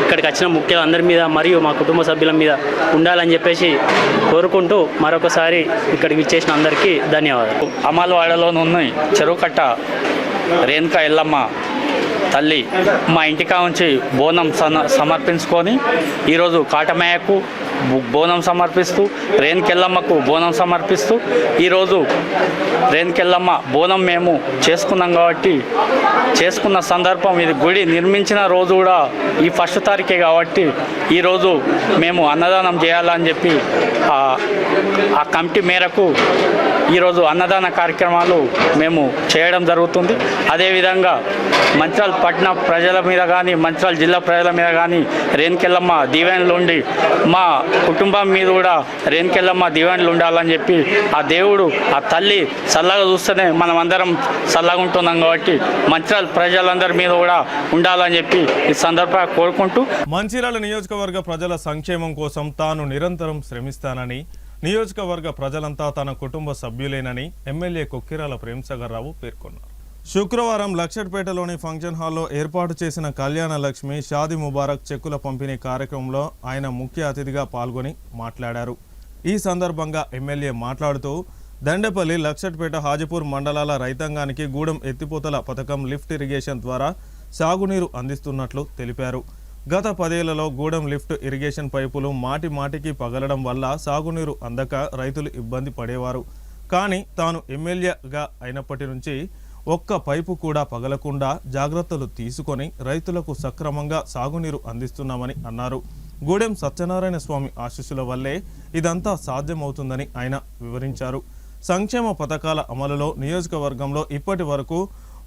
ఇక్కడికి వచ్చిన ముఖ్యులందరి మీద మరియు మా కుటుంబ సభ్యుల మీద ఉండాలని చెప్పేసి కోరుకుంటూ మరొకసారి ఇక్కడికి విచ్చేసిన అందరికీ ధన్యవాదాలు. అమలవాడలోనున్న చెరువుకట్ట రేణుక ఎల్లమ్మ తల్లి మా ఇంటికా నుంచి బోనం సమర్పించుకొని ఈరోజు కాటమయ్యకు బోనం సమర్పిస్తూ రేణుకెల్లమ్మకు బోనం సమర్పిస్తూ ఈరోజు రేణుకెల్లమ్మ బోనం మేము చేసుకున్నాం కాబట్టి చేసుకున్న సందర్భం ఇది గుడి నిర్మించిన రోజు కూడా ఈ 1 తారీఖే కాబట్టి ఈరోజు మేము అన్నదానం చేయాలని చెప్పి ఆ కమిటీ మేరకు ఈరోజు అన్నదాన కార్యక్రమాలు మేము చేయడం జరుగుతుంది. అదేవిధంగా మంచిర్యాల పట్టణ ప్రజల మీద కానీ మంచిర్యాల జిల్లా ప్రజల మీద కానీ రేణుకెళ్ళమ్మ దీవెనలు ఉండి మా కుటుంబం మీద కూడా రేణుకెళ్ళమ్మ దీవెనలు ఉండాలని చెప్పి ఆ దేవుడు ఆ తల్లి చల్లగా చూస్తేనే మనం అందరం చల్లగా ఉంటున్నాం కాబట్టి మంచిర్యాల ప్రజలందరి మీద కూడా ఉండాలని చెప్పి ఈ సందర్భంగా కోరుకుంటూ మంచిర్యాల నియోజకవర్గ ప్రజల సంక్షేమం కోసం తాను నిరంతరం శ్రమిస్తానని, నియోజకవర్గ ప్రజలంతా తన కుటుంబ సభ్యులేనని ఎమ్మెల్యే కొక్కిరాల ప్రేమ్సాగర్ రావు పేర్కొన్నారు. శుక్రవారం లక్షట్పేటలోని ఫంక్షన్ హాల్లో ఏర్పాటు చేసిన కళ్యాణ లక్ష్మి షాదీ ముబారక్ చెక్కుల పంపిణీ కార్యక్రమంలో ఆయన ముఖ్య అతిథిగా పాల్గొని మాట్లాడారు. ఈ సందర్భంగా ఎమ్మెల్యే మాట్లాడుతూ దండపల్లి, లక్షట్పేట, హాజీపూర్ మండలాల రైతాంగానికి గూడెం ఎత్తిపోతల పథకం లిఫ్ట్ ఇరిగేషన్ ద్వారా సాగునీరు అందిస్తున్నట్లు తెలిపారు. గత 10 ఏళ్లలో గూడెం లిఫ్ట్ ఇరిగేషన్ పైపులు మాటికి పగలడం వల్ల సాగునీరు అందక రైతులు ఇబ్బంది పడేవారు. కానీ తాను ఎమ్మెల్యేగా అయినప్పటి నుంచి ఒక్క పైపు కూడా పగలకుండా జాగ్రత్తలు తీసుకొని రైతులకు సక్రమంగా సాగునీరు అందిస్తున్నామని అన్నారు. గూడెం సత్యనారాయణ స్వామి ఆశీస్సుల వల్లే ఇదంతా సాధ్యమవుతుందని ఆయన వివరించారు. సంక్షేమ పథకాల అమలులో నియోజకవర్గంలో ఇప్పటి వరకు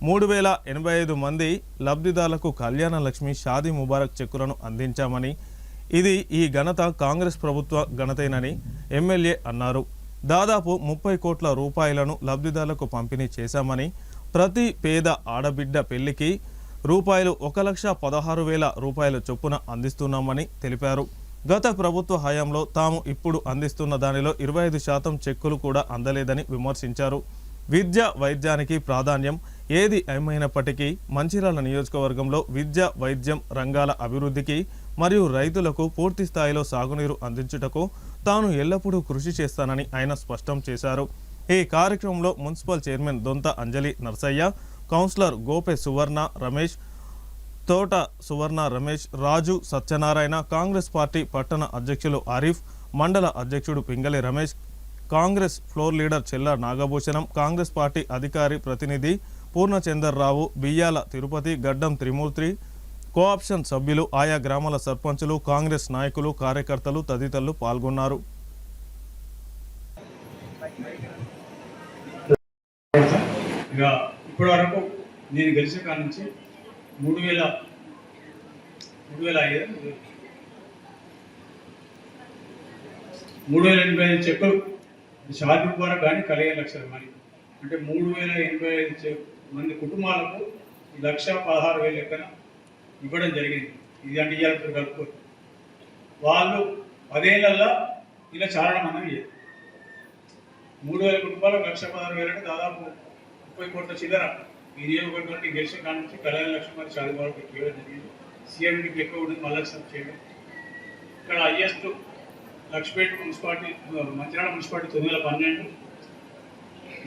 3085 మంది లబ్ధిదారులకు కళ్యాణ లక్ష్మి షాదీ ముబారక్ చెక్కులను అందించామని, ఇది ఈ ఘనత కాంగ్రెస్ ప్రభుత్వ ఘనతేనని ఎమ్మెల్యే అన్నారు. దాదాపు 30 కోట్ల రూపాయలను లబ్ధిదారులకు పంపిణీ చేశామని, ప్రతి పేద ఆడబిడ్డ పెళ్లికి రూపాయలు 1,16,000 రూపాయల చొప్పున అందిస్తున్నామని తెలిపారు. గత ప్రభుత్వ హయాంలో తాము ఇప్పుడు అందిస్తున్న దానిలో 25% చెక్కులు కూడా అందలేదని విమర్శించారు. విద్య, వైద్యానికి ప్రాధాన్యం ఏది ఏమైనప్పటికీ మంచిర్యాల నియోజకవర్గంలో విద్య, వైద్యం రంగాల అభివృద్ధికి మరియు రైతులకు పూర్తి స్థాయిలో సాగునీరు అందించుటకు తాను ఎల్లప్పుడూ కృషి చేస్తానని ఆయన స్పష్టం చేశారు. ఈ కార్యక్రమంలో మున్సిపల్ చైర్మన్ దొంత అంజలి నర్సయ్య, కౌన్సిలర్ గోపె సువర్ణ రమేష్, తోట సువర్ణ రమేష్, రాజు, సత్యనారాయణ, కాంగ్రెస్ పార్టీ పట్టణ అధ్యక్షులు ఆరిఫ్, మండల అధ్యక్షుడు పింగళి రమేష్, కాంగ్రెస్ ఫ్లోర్ లీడర్ చెల్ల నాగభూషణం, కాంగ్రెస్ పార్టీ అధికారి ప్రతినిధి పూర్ణచందర్ రావు, బియ్యాల తిరుపతి, గడ్డం త్రిమూర్తి, కోఆప్షన్ సభ్యులు, ఆయా గ్రామాల సర్పంచులు, కాంగ్రెస్ నాయకులు, కార్యకర్తలు తదితరులు పాల్గొన్నారు. ఇప్పటి వరకు నేను గెలిచిన కాడ నుంచి 3,085 చెక్కులు షాదీ ముబారక్ కానీ కళ్యాణ లక్షలు కానీ అంటే 3,085 మంది కుటుంబాలకు 1,16,000 లెక్కన ఇవ్వడం జరిగింది. ఇది అంటే ఇవాళ కలుపుకో వాళ్ళు 10 ఏళ్ళల్లో ఇలా చాలా మంది 3,000 కుటుంబాలకు 1,16,000 అంటే దాదాపు 30 కోట్ల చిల్లర ఈ నియోజకవర్గానికి గెలిచిన కాడ నుంచి కళ్యాణ లక్ష్మి మరి షాదీ ముబారక్ ఇవ్వడం జరిగింది. సీఎండికి ఎక్కువ ఉంటుంది మళ్ళీ చేయడం. ఇక్కడ highest Lakshmipeta municipality, Mancherial municipality 912,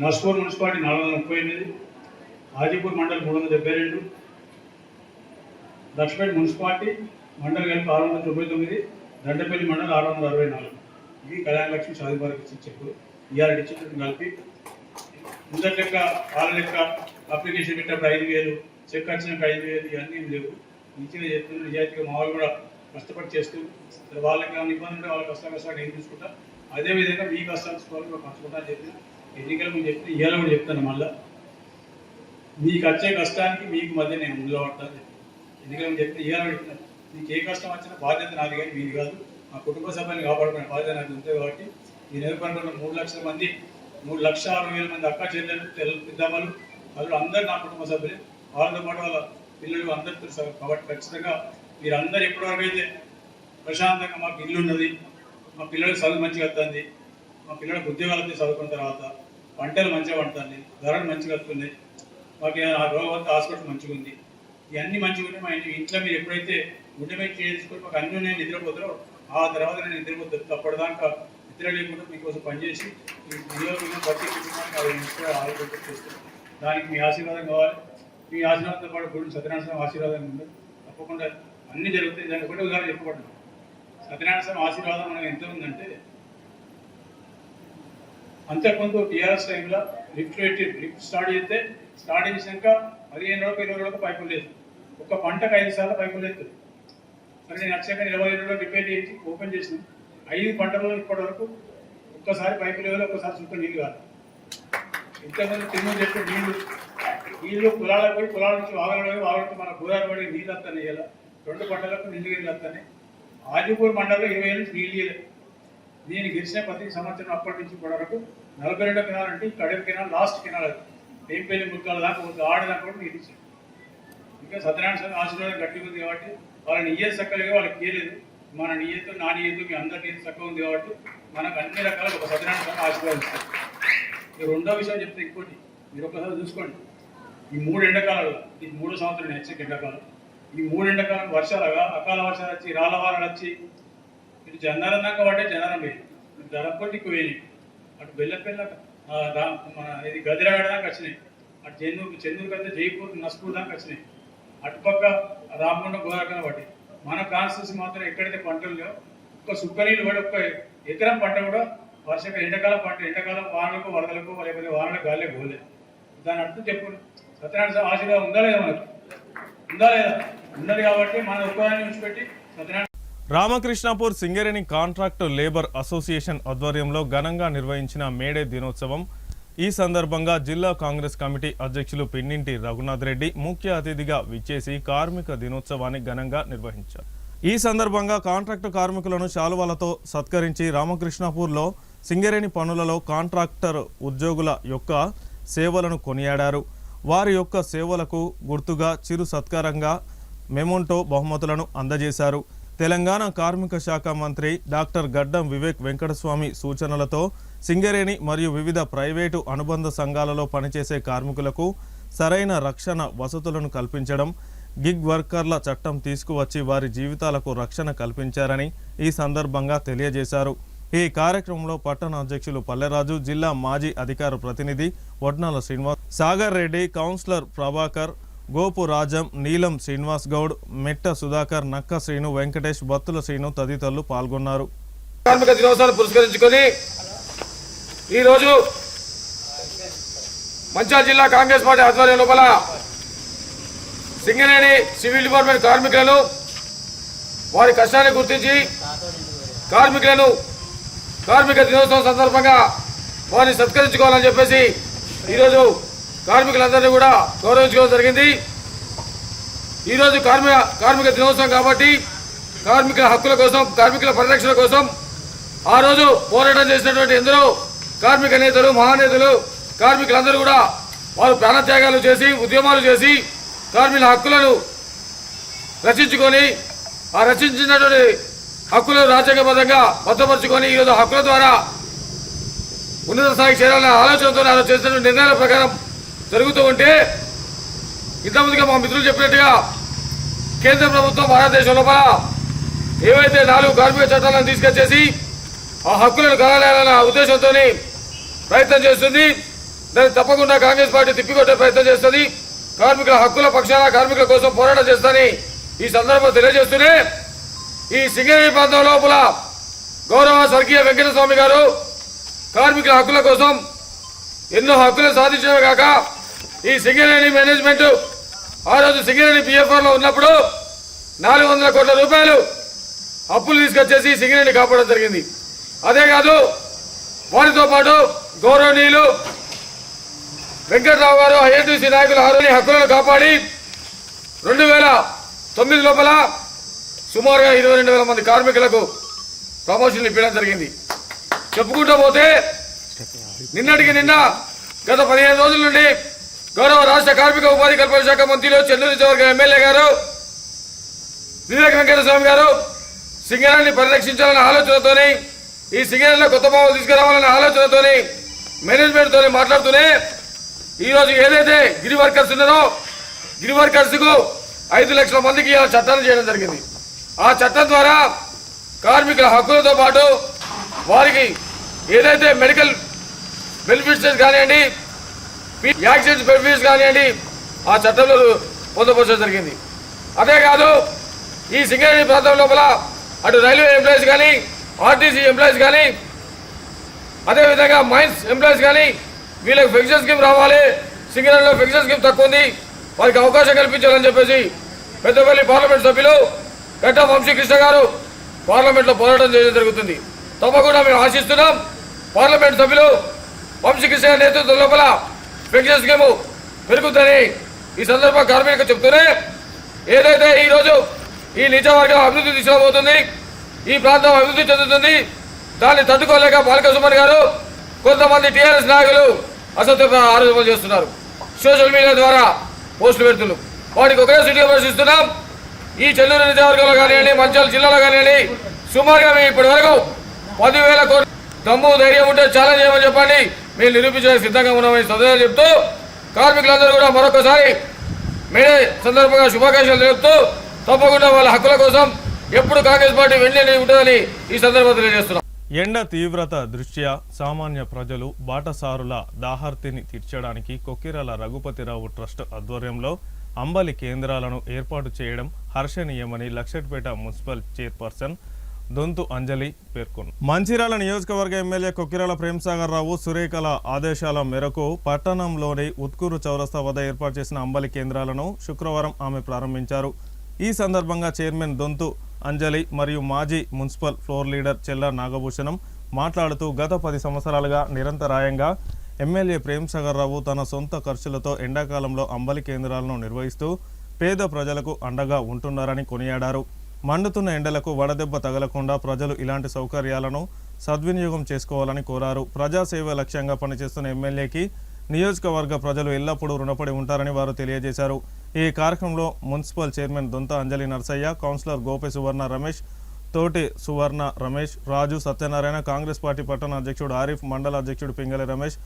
Naspur municipality 438, Hajipur mandal 372, Lakshmipeta municipality mandal కలిపి 699, దండపల్లి మండల్ 664. ఇది కళ్యాణ లక్ష్మి షాదీ ముబారక్ ఇచ్చిన చెక్కులు. ఇవాళ ఇచ్చిన కలిపి ముందరి లెక్క వాళ్ళ లెక్క అప్లికేషన్ పెట్టినప్పుడు 5,000, చెక్ వచ్చినాక 5,000 ఇవన్నీ లేవు. ఇచ్చిన చెప్తున్న నిజాయితీగా మా వాళ్ళు కూడా కష్టపడి చేస్తూ వాళ్ళకి ఏమైనా ఇబ్బంది ఉంటే వాళ్ళ కష్టాలు నేను చూసుకుంటా, అదేవిధంగా మీ కష్టాలు కూడా పంచుకుంటా అని చెప్పి ఎన్నికలు మీరు చెప్తే ఇవాళ కూడా చెప్తాను. మళ్ళీ మీకు వచ్చే కష్టానికి మీకు మధ్య నేను నిలబడతాను. ఎన్నికలు చెప్తే ఇవాళ చెప్తాను. మీకు ఏ కష్టం వచ్చినా బాధ్యత నాది కానీ మీది కాదు. మా కుటుంబ సభ్యులను కాపాడుకునే బాధ్యత నాకు ఉంటుంది. కాబట్టి ఈ నియోజకవర్గంలో 3 లక్షల మంది 3,60,000 మంది అక్క చెల్లెలు, పెద్దమ్మలు వాళ్ళు అందరూ నా కుటుంబ సభ్యులే. వాళ్ళతో పాటు వాళ్ళ పిల్లలు అందరూ తెలుసు. కాబట్టి ఖచ్చితంగా మీరందరూ ఎప్పటివరకు అయితే ప్రశాంతంగా మాకు ఇల్లు ఉన్నది, మా పిల్లలకు చదువు మంచిగా వస్తుంది, మా పిల్లలకు ఉద్యోగాలతో చదువుకున్న తర్వాత పంటలు మంచిగా పండుతుంది, ధరలు మంచిగా వస్తున్నాయి, మాకు ఆ రోగవంత హాస్పిటల్ మంచిగా ఉంది, ఇవన్నీ మంచిగా ఉంటే మా ఇంట్లో మీరు ఎప్పుడైతే గుండె మీద చేసుకొని మాకు అన్నీ నేను నిద్రపోతారో ఆ తర్వాత నేను నిద్రపోతాను. అప్పటిదాకా నిద్ర లేకుండా మీకోసం పనిచేసి ఈ నియోజకవర్గం ప్రతి కుటుంబానికి ఆరోగ్యం చేస్తాను. దానికి మీ ఆశీర్వాదం కావాలి. మీ ఆశీర్వాదంతో పాటు గుడి సత్యనారాయణ స్వామి ఆశీర్వాదం ఉంది. తప్పకుండా అన్నీ జరుగుతాయి. దానికి ఒకటి ఉదాహరణ చెప్పబడ్డాను. సత్యనారాయణ స్వామి ఆశీర్వాదం మనకు ఎంత ఉందంటే, అంతకుముందు టీఆర్ఎస్ టైంలో లిఫ్ట్ స్టార్ట్ చేస్తే స్టార్ట్ చేసినాక 15 రోజులకు 20 రోజులకు పైపులు లేదు. ఒక పంటకు 5 సార్లు పైపులు లేదు. సరే నేను వచ్చాక 25 రోజులు రిపేర్ చేసి ఓపెన్ చేసినాం. 5 పంటలలో ఇప్పటి వరకు ఒక్కసారి పైపు లేవలో ఒక్కసారి చుట్టూ నీళ్ళు కాదు. ఇంతకుముందు తిరుమల చెప్పే నీళ్ళు పొలాలకు పోయి పొలాల నుంచి వాగలలో పోయి వాగలతో మన గోదావరి పడి నీళ్ళు వస్తాయి. ఇలా 2 పంటలకు నీళ్ళు నీళ్ళు వస్తాయి. ఆదిపూర్ మండలంలో 20 ఏళ్ళు నీళ్ళు నేను గెలిచిన ప్రతి సంవత్సరం అప్పటి నుంచి కూడా వరకు 42 కెనాల్ అంటే కడప కెనాల్ లాస్ట్ కెనాల్ అది వేంపల్లి ముక్కల దాకా ఆడదాకా కూడా నీళ్ళు ఇచ్చారు. ఇంకా సత్యనారాయణ స్వామి ఆశీర్వాదం గట్టిగా ఉంది కాబట్టి వాళ్ళ నియ్యత చక్కగా వాళ్ళకి చేయలేదు. మన నియ్యతో నా నియ్యతో మీ అందరి నియ్యత చక్కగా ఉంది కాబట్టి మనకు అన్ని రకాల ఒక సత్యనారాయణ స్వామి ఆశీర్వాదం ఇస్తారు. రెండో విషయం చెప్తే ఇంకోటి మీరు ఒకసారి చూసుకోండి. ఈ 3 ఎండాకాలాలు, ఇది 3వ సంవత్సరం హెచ్చరిక ఎండాకాలం. ఈ 3 ఎండాకాలం వర్షాలుగా అకాల వర్షాలు వచ్చి రాళ్ళవారాలు వచ్చి ఇటు జన్నారం దాకా పడ్డే జనారం పోయి ఇటు ధరపట్టి ఎక్కువ వేయి అటు బెల్లపెల్ల మన ఇది గదిరాగడ దాకా వచ్చినాయి. అటు చెన్నూరుకి అయితే జైపూర్ నస్పూర్ దాకా వచ్చినాయి. అటుపక్క రామగుండ గోదావరి పడ్డాయి. మన కాన్స్టిట్యూన్సీ మాత్రం ఎక్కడైతే పంటలు లేవు ఒక్క సుక్క నీళ్ళు పడి ఒక్క ఎకరం పంట కూడా ఎండాకాలం పంట ఎండాకాలం వానలకు వరదలకు లేకపోతే వానలకు గాలికి పోలేదు. దాని అర్థం చెప్పండి. సత్యనారాయణ స్వామి ఆశీర్వాదం ఉందా లేదా? మనకు ఉందా లేదా? ఉన్నది కాబట్టి మన ఒక్కదాన్ని ఉంచిపెట్టి Satyanarayana. Ramakrishnapur Singareni contract labour association ఆధ్వర్యంలో ఘనంగా నిర్వహించిన మేడే దినోత్సవం. ఈ సందర్భంగా జిల్లా కాంగ్రెస్ కమిటీ అధ్యక్షులు పిన్నింటి రఘునాథ్ రెడ్డి ముఖ్య అతిథిగా విచ్చేసి కార్మిక దినోత్సవాన్ని ఘనంగా నిర్వహించారు. ఈ సందర్భంగా కాంట్రాక్టు కార్మికులను శాలువాలతో సత్కరించి రామకృష్ణాపూర్లో సింగరేణి పనులలో కాంట్రాక్టర్ ఉద్యోగుల యొక్క సేవలను కొనియాడారు. వారి యొక్క సేవలకు గుర్తుగా చిరు సత్కారంగా మెమోంటో బహుమతులను అందజేశారు. తెలంగాణ కార్మిక శాఖ మంత్రి డాక్టర్ గడ్డం వివేక్ వెంకటస్వామి సూచనలతో సింగరేణి మరియు వివిధ ప్రైవేటు అనుబంధ సంఘాలలో పనిచేసే కార్మికులకు సరైన రక్షణ వసతులను కల్పించడం, గిగ్ వర్కర్ల చట్టం తీసుకువచ్చి వారి జీవితాలకు రక్షణ కల్పించారని ఈ సందర్భంగా తెలియజేశారు. ఈ కార్యక్రమంలో పట్టణ అధ్యక్షులు పల్లెరాజు, జిల్లా మాజీ అధికార ప్రతినిధి వడ్నాల శ్రీనివాస్, సాగర్ రెడ్డి, కౌన్సిలర్ ప్రభాకర్, గోపు రాజం, నీలం శ్రీనివాస్ గౌడ్, మెట్ట సుధాకర్, నక్క శ్రీను, వెంకటేష్, బత్తుల శ్రీను తదితరులు పాల్గొన్నారు. కార్మిక దినోత్సవాన్ని పురస్కరించుకొని ఈరోజు మంచిర్యాల జిల్లా కాంగ్రెస్ పార్టీ ఆధ్వర్యం లోపల సింగరేణి సివిల్ డిపార్ట్మెంట్ కార్మికులను వారి కష్టాన్ని గుర్తించి కార్మిక దినోత్సవం సందర్భంగా వారిని సత్కరించుకోవాలని చెప్పేసి ఈరోజు కార్మికులందరినీ కూడా గౌరవించుకోవడం జరిగింది. ఈరోజు కార్మిక దినోత్సవం కాబట్టి కార్మికుల హక్కుల కోసం, కార్మికుల పరిరక్షణ కోసం ఆ రోజు పోరాటం చేసినటువంటి ఎందరో కార్మిక నేతలు, మహానేతలు, కార్మికులందరూ కూడా వారు ప్రాణత్యాగాలు చేసి ఉద్యమాలు చేసి కార్మికుల హక్కులను రచించుకొని ఆ రచించినటువంటి హక్కులు రాజ్యాంగబద్ధంగా భద్రపరుచుకొని ఈరోజు హక్కుల ద్వారా ఉన్నత స్థాయికి చేరాలనే ఆలోచనతో చేసినటువంటి నిర్ణయాల ప్రకారం జరుగుతూ ఉంటే ఇంతకుముందుగా మా మిత్రులు చెప్పినట్టుగా కేంద్ర ప్రభుత్వం భారతదేశం లోపల ఏవైతే 4 కార్మిక చట్టాలను తీసుకొచ్చేసి ఆ హక్కులను కలగాలన్న ఉద్దేశంతో ప్రయత్నం చేస్తుంది. దాన్ని తప్పకుండా కాంగ్రెస్ పార్టీ తిప్పికొట్టే ప్రయత్నం చేస్తుంది. కార్మికుల హక్కుల పక్షాన కార్మికుల కోసం పోరాటం చేస్తానని ఈ సందర్భంగా తెలియజేస్తూనే ఈ సింగరేణి ప్రాంతం లోపల గౌరవ స్వర్గీయ వెంకటస్వామి గారు కార్మికుల హక్కుల కోసం ఎన్నో హక్కులను సాధించడమే కాక ఈ సింగరేణి మేనేజ్మెంట్ ఆ రోజు సింగరేణి పిఎఫ్ఆర్లో ఉన్నప్పుడు 400 కోట్ల రూపాయలు అప్పులు తీసుకొచ్చేసి సింగరేణి కాపాడడం జరిగింది. అదే కాదు, వారితో పాటు గౌరవనీయులు వెంకట్రావు గారు ఐఎన్టీసీ నాయకులు హక్కులను కాపాడి 2009 లోపల సుమారుగా 22,000 మంది కార్మికులకు ప్రమోషన్లు ఇవ్వడం జరిగింది. చెప్పుకుంటూ పోతే నిన్నటికి నిన్న గత 15 రోజుల నుండి గౌరవ రాష్ట్ర కార్మిక ఉపాధి కల్పన శాఖ మంత్రులు చెన్నూరు నియోజకవర్గ ఎమ్మెల్యే గారు వివేక్ వెంకటస్వామి గారు సింగరేణిని పరిరక్షించాలనే ఆలోచనతోని ఈ సింగరేణిలో కొత్త భావం తీసుకురావాలనే ఆలోచనతోని మేనేజ్మెంట్తో మాట్లాడుతూనే ఈరోజు ఏదైతే గిరి వర్కర్స్ ఉన్నారో గిరి వర్కర్స్కు 5 లక్షల మందికి ఇలా చట్టాన్ని చేయడం జరిగింది. ఆ చట్టం ద్వారా కార్మికుల హక్కులతో పాటు వారికి ఏదైతే మెడికల్ బెనిఫిట్స్ కానివ్వండి, యాక్సిడెంట్ బెనిఫిట్స్ కానివ్వండి ఆ చట్టంలో పొందుపరచడం జరిగింది. అదే కాదు, ఈ సింగరేణి ప్రాంతం లోపల అటు రైల్వే ఎంప్లాయీస్ కానీ, ఆర్టీసీ ఎంప్లాయీస్ కానీ, అదేవిధంగా మైన్స్ ఎంప్లాయీస్ కానీ వీళ్ళకి పెన్షన్ స్కీమ్ రావాలి, సింగరేణిలో పెన్షన్ స్కీమ్ తక్కువ ఉంది, వారికి అవకాశం కల్పించాలని చెప్పేసి పెద్దపల్లి పార్లమెంట్ సభ్యులు గడ్డ వంశీకృష్ణ గారు పార్లమెంట్లో పోరాటం చేయడం జరుగుతుంది. తప్పకుండా మేము ఆశిస్తున్నాం పార్లమెంట్ సభ్యులు వంశీకృష్ణ నేతృత్వం లోపల పెన్షన్ స్కీము పెరుగుతుందని ఈ సందర్భంగా కార్మికులకు చెప్తూనే ఏదైతే ఈరోజు ఈ నిజవర్గం అభివృద్ధి తీసుకోబోతుంది, ఈ ప్రాంతం అభివృద్ధి చెందుతుంది, దాన్ని తట్టుకోలేక బాలక సుమన్ గారు కొంతమంది టీఆర్ఎస్ నాయకులు అసత్య ఆరోపణలు చేస్తున్నారు. సోషల్ మీడియా ద్వారా పోస్టులు పెడుతున్నారు. వాటికి ఒకే సూటిగా ప్రశ్నిస్తున్నాం. ఈ చెల్లూరు నియోజకవర్గంలో కానివ్వండి, మంచిర్యాల జిల్లాలో కానివ్వండి, సుమారుగా మేము ఇప్పటి వరకు 10,000 కోట్ల దమ్ము ధైర్యం ఉంటే ఛాలెంజ్ చేయమని చెప్పండి, మేము నిరూపించడానికి సిద్ధంగా ఉన్నామని సందేహాలు చెప్తూ కార్మికులందరూ కూడా మరొకసారి మేడే సందర్భంగా శుభాకాంక్షలు తెలుపుతూ తప్పకుండా వాళ్ళ హక్కుల కోసం ఎప్పుడు కాంగ్రెస్ పార్టీ వెంటనే ఉంటుందని ఈ సందర్భంగా తెలియజేస్తున్నాం. ఎండ తీవ్రత దృష్ట్యా సామాన్య ప్రజలు బాటసారుల దాహార్తిని తీర్చడానికి కొక్కిరాల రఘుపతిరావు ట్రస్ట్ ఆధ్వర్యంలో అంబలి కేంద్రాలను ఏర్పాటు చేయడం హర్షణీయమని లక్షట్పేట మున్సిపల్ చైర్పర్సన్ దొంతు అంజలి పేర్కొన్నారు. మంచిర్యాల నియోజకవర్గ ఎమ్మెల్యే కొక్కిరాల ప్రేమ్సాగర్ రావు సురేఖల ఆదేశాల మేరకు పట్టణంలోని ఉత్కూరు చౌరస్తా వద్ద ఏర్పాటు చేసిన అంబలి కేంద్రాలను శుక్రవారం ఆమె ప్రారంభించారు. ఈ సందర్భంగా చైర్మన్ దొంతు అంజలి మరియు మాజీ మున్సిపల్ ఫ్లోర్ లీడర్ చెల్ల నాగభూషణం మాట్లాడుతూ గత 10 సంవత్సరాలుగా నిరంతరాయంగా ఎమ్మెల్యే ప్రేమ్సాగర్ రావు తన సొంత ఖర్చులతో ఎండాకాలంలో అంబలి కేంద్రాలను నిర్వహిస్తూ పేద ప్రజలకు అండగా ఉంటున్నారని కొనియాడారు. మండుతున్న ఎండలకు వడదెబ్బ తగలకుండా ప్రజలు ఇలాంటి సౌకర్యాలను సద్వినియోగం చేసుకోవాలని కోరారు. ప్రజాసేవ లక్ష్యంగా పనిచేస్తున్న ఎమ్మెల్యేకి నియోజకవర్గ ప్రజలు ఎల్లప్పుడూ రుణపడి ఉంటారని వారు తెలియజేశారు. ఈ కార్యక్రమంలో మున్సిపల్ చైర్మన్ దొంత అంజలి నర్సయ్య, కౌన్సిలర్ గోపి సువర్ణ రమేష్, తోటి సువర్ణ రమేష్, రాజు సత్యనారాయణ, కాంగ్రెస్ పార్టీ పట్టణ అధ్యక్షుడు ఆరిఫ్, మండల అధ్యక్షుడు పింగళి రమేష్,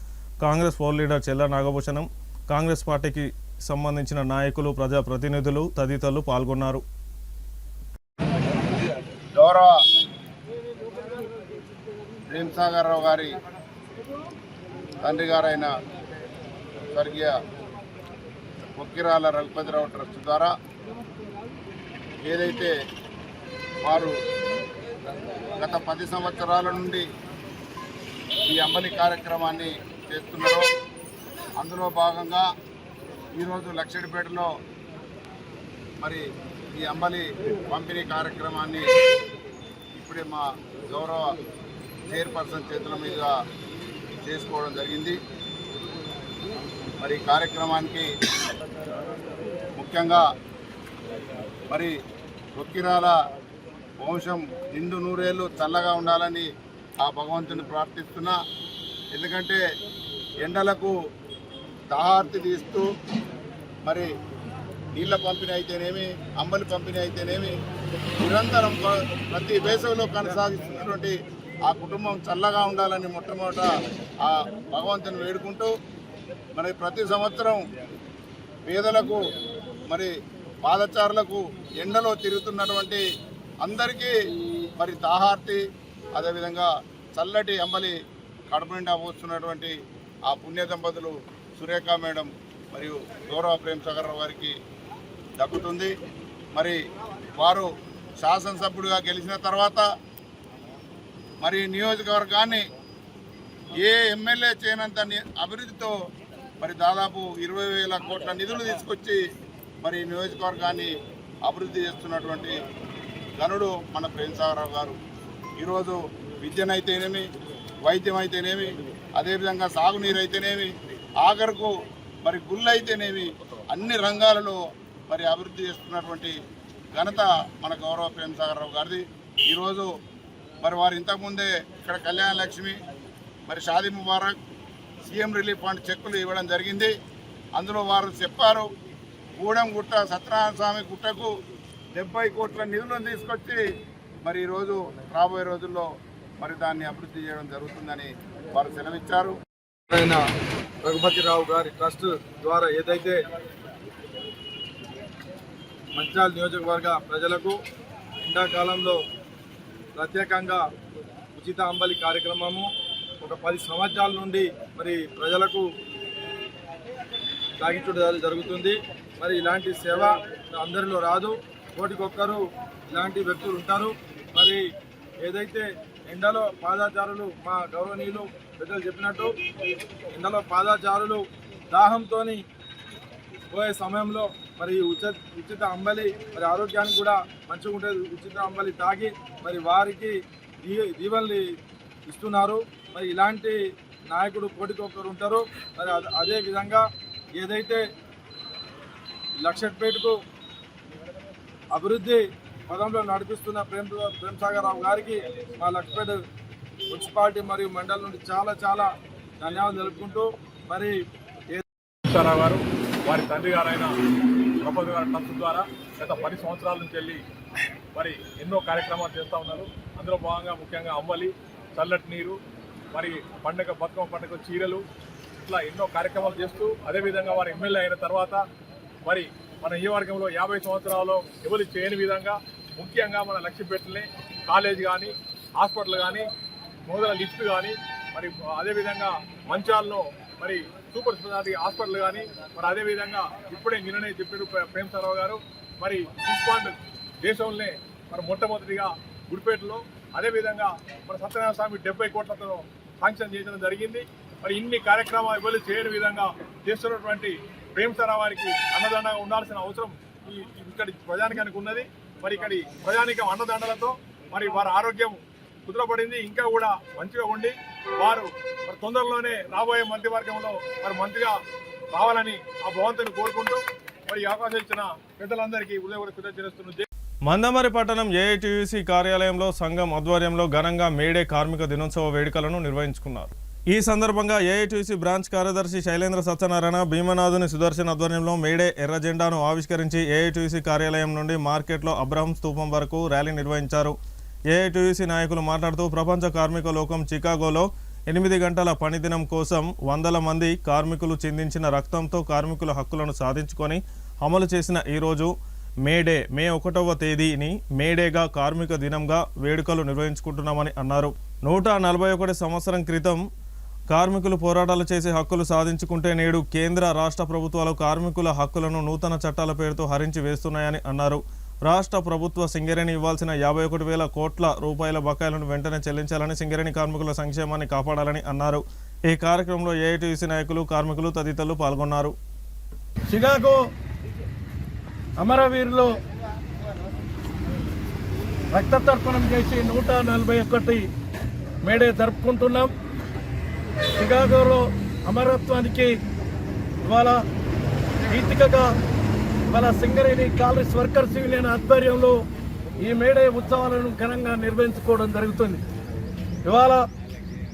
కాంగ్రెస్ ఫ్లోర్ లీడర్ చెల్ల నాగభూషణం, కాంగ్రెస్ పార్టీకి సంబంధించిన నాయకులు, ప్రజాప్రతినిధులు తదితరులు పాల్గొన్నారు. గౌరవ ప్రేమ్సాగర్ రావు గారి తండ్రి గారైన స్వర్గీయ కొక్కిరాల రఘుపతిరావు ట్రస్ట్ ద్వారా ఏదైతే వారు గత 10 సంవత్సరాల నుండి ఈ అంబలి కార్యక్రమాన్ని చేస్తున్నారో అందులో భాగంగా ఈరోజు లక్షడిపేటలో మరి ఈ అంబలి పంపిణీ కార్యక్రమాన్ని ఇప్పుడే మా గౌరవ చైర్పర్సన్ చేతుల మీద చేసుకోవడం జరిగింది. మరి కార్యక్రమానికి ముఖ్యంగా మరి కొక్కిరాల వంశం నిండు నూరేళ్ళు చల్లగా ఉండాలని ఆ భగవంతుని ప్రార్థిస్తున్నా. ఎందుకంటే ఎండలకు దాహార్తి తీస్తూ మరి నీళ్ళ పంపిణీ అయితేనేమి, అంబలి పంపిణీ అయితేనేమి నిరంతరం ప్రతి వేసవిలో కొనసాగిస్తున్నటువంటి ఆ కుటుంబం చల్లగా ఉండాలని మొట్టమొదట ఆ భగవంతుని వేడుకుంటూ మరి ప్రతి సంవత్సరం పేదలకు మరి పాదచారులకు ఎండలో తిరుగుతున్నటువంటి అందరికీ మరి దాహార్తి అదేవిధంగా చల్లటి అంబలి కడుపు నిండా పోస్తున్నటువంటి ఆ పుణ్య దంపతులు సురేఖ మేడం మరియు గౌరవ ప్రేమ్సాగర్ రావు గారికి దక్కుతుంది. మరి వారు శాసనసభ్యుడిగా గెలిచిన తర్వాత మరి నియోజకవర్గాన్ని ఏ ఎమ్మెల్యే చేయనంత అభివృద్ధితో మరి దాదాపు 20,000 కోట్ల నిధులు తీసుకొచ్చి మరి నియోజకవర్గాన్ని అభివృద్ధి చేస్తున్నటువంటి ఘనుడు మన ప్రేమ్సాగర్ రావు గారు. ఈరోజు విద్యనైతేనేమి, వైద్యం అయితేనేమి, అదేవిధంగా సాగునీరు అయితేనేమి, ఆఖరుకు మరి గుళ్ళు అయితేనేమి అన్ని రంగాలలో మరి అభివృద్ధి చేస్తున్నటువంటి ఘనత మన గౌరవ ప్రేమ్సాగర్ రావు గారిది. ఈరోజు మరి వారు ఇంతకుముందే ఇక్కడ కళ్యాణ లక్ష్మి మరి Shaadi Mubarak CM relief fund చెక్కులు ఇవ్వడం జరిగింది. అందులో వారు చెప్పారు గూడెం గుట్ట సత్యనారాయణ స్వామి గుట్టకు 70 కోట్ల నిధులను తీసుకొచ్చి మరి ఈరోజు రాబోయే రోజుల్లో మరి దాన్ని అభివృద్ధి చేయడం జరుగుతుందని వారు సెలవిచ్చారు. రఘుపతిరావు గారి ట్రస్ట్ ద్వారా ఏదైతే మంచిర్యాల నియోజకవర్గ ప్రజలకు ఎండాకాలంలో ప్రత్యేకంగా ఉచిత అంబలి కార్యక్రమము ఒక 10 సంవత్సరాల నుండి మరి ప్రజలకు సాగించడం జరుగుతుంది. మరి ఇలాంటి సేవ అందరిలో రాదు, కోటికొక్కరు ఇలాంటి వ్యక్తులు ఉంటారు. మరి ఏదైతే ఎండలో పాదాచారులు మా గౌరవనీయులు పెద్దలు చెప్పినట్టు ఎండలో పాదాచారులు దాహంతో పోయే సమయంలో మరి ఉచిత అంబలి మరి ఆరోగ్యానికి కూడా మంచిగా ఉంటుంది. ఉచిత అంబలి తాగి మరి వారికి దీవెనలు ఇస్తున్నారు. మరి ఇలాంటి నాయకుడు కోటికొక్కరు ఉంటారు. మరి అదే విధంగా ఏదైతే లక్షపేటకు అభివృద్ధి పదంలో నడిపిస్తున్న ప్రేమ్సాగర్ రావు గారికి మా లక్షపేట మున్సిపాలిటీ మరియు మండలం నుండి చాలా చాలా ధన్యవాదాలు తెలుపుకుంటూ, మరి గారు వారి తండ్రి గారైన ప్రపోజ్ గారి ట్రస్ట్ ద్వారా గత 10 సంవత్సరాల నుంచి వెళ్ళి మరి ఎన్నో కార్యక్రమాలు చేస్తూ ఉన్నారు. అందులో భాగంగా ముఖ్యంగా అమ్మలి, చల్లటి నీరు, మరి బతుకమ్మ పండుగ చీరలు, ఇట్లా ఎన్నో కార్యక్రమాలు చేస్తూ అదేవిధంగా వారు ఎమ్మెల్యే అయిన తర్వాత మరి మన ఈ వర్గంలో 50 సంవత్సరాల్లో ఎవరు చేయని విధంగా ముఖ్యంగా మన లక్ష్మీపేటని కాలేజ్ కానీ, హాస్పిటల్ కానీ, మొదల లిఫ్ట్ కానీ, మరి అదేవిధంగా మంచాల్లో మరి సూపర్ స్పెషాలిటీ హాస్పిటల్ కానీ, మరి అదేవిధంగా ఇప్పుడే నిన్ననే చెప్పారు ప్రేమ్సాగర్ గారు, మరి ఫండ్ దేశంలోనే మరి మొట్టమొదటిగా గుడిపేటలో, అదేవిధంగా మన సత్యనారాయణ స్వామి 70 కోట్లతో శాంక్షన్ చేయడం జరిగింది. మరి ఇన్ని కార్యక్రమాలు ఎవరు చేయని విధంగా చేస్తున్నటువంటి ప్రేమ్సాగర్ వారికి అన్నదండగా ఉండాల్సిన అవసరం ఇక్కడి ప్రజానికానికి ఉన్నది. మరి ఇక్కడి ప్రజానికం అన్నదండలతో మరి వారి ఆరోగ్యం కుదురపడింది. ఇంకా కూడా మంచిగా ఉండి వారు మరి తొందరలోనే రాబోయే మంత్రివర్గంలో మరి మంత్రిగా రావాలని ఆ భగవంతుని కోరుకుంటూ మరి అవకాశం ఇచ్చిన పెద్దలందరికీ ఉదయం కృతజ్ఞతలు. మందమరి పట్టణం ఏఐటీయూసీ కార్యాలయంలో సంఘం ఆధ్వర్యంలో ఘనంగా మేడే కార్మిక దినోత్సవ వేడుకలను నిర్వహించుకున్నారు. ఈ సందర్భంగా ఏఐటీయూసీ బ్రాంచ్ కార్యదర్శి శైలేంద్ర సత్యనారాయణ, భీమనాథుని సుదర్శన్ ఆధ్వర్యంలో మేడే ఎర్ర జెండాను ఆవిష్కరించి ఏఐటీయూసీ కార్యాలయం నుండి మార్కెట్లో అబ్రహం స్తూపం వరకు ర్యాలీ నిర్వహించారు. ఏఐటీయూసీ నాయకులు మాట్లాడుతూ ప్రపంచ కార్మిక లోకం చికాగోలో 8 గంటల పనిదినం కోసం వందల మంది కార్మికులు చిందించిన రక్తంతో కార్మికుల హక్కులను సాధించుకొని అమలు చేసిన ఈరోజు మేడే మే 1వ తేదీని మేడేగా కార్మిక దినంగా వేడుకలు నిర్వహించుకుంటున్నామని అన్నారు. 141 సంవత్సరం క్రితం కార్మికులు పోరాటాలు చేసి హక్కులు సాధించుకుంటే నేడు కేంద్ర రాష్ట్ర ప్రభుత్వాలు కార్మికుల హక్కులను నూతన చట్టాల పేరుతో హరించి వేస్తున్నాయని అన్నారు. రాష్ట్ర ప్రభుత్వ సింగరేణి ఇవ్వాల్సిన 51,000 కోట్ల రూపాయల బకాయిలను వెంటనే చెల్లించాలని, సింగరేణి కార్మికుల సంక్షేమాన్ని కాపాడాలని అన్నారు. ఈ కార్యక్రమంలో ఏఐటీయూసీ నాయకులు, కార్మికులు తదితరులు పాల్గొన్నారు. చికాగో అమరవీరులు రక్తతర్పణం చేసి 141 మేడే జరుపుకుంటున్నాం. చికాగోలో అమరత్వానికి ఇవాళ గీతికగా ఇవాళ సింగరేణి కాలరీస్ వర్కర్స్ యూనియన్ ఆధ్వర్యంలో ఈ మేడే ఉత్సవాలను ఘనంగా నిర్వహించుకోవడం జరుగుతుంది. ఇవాళ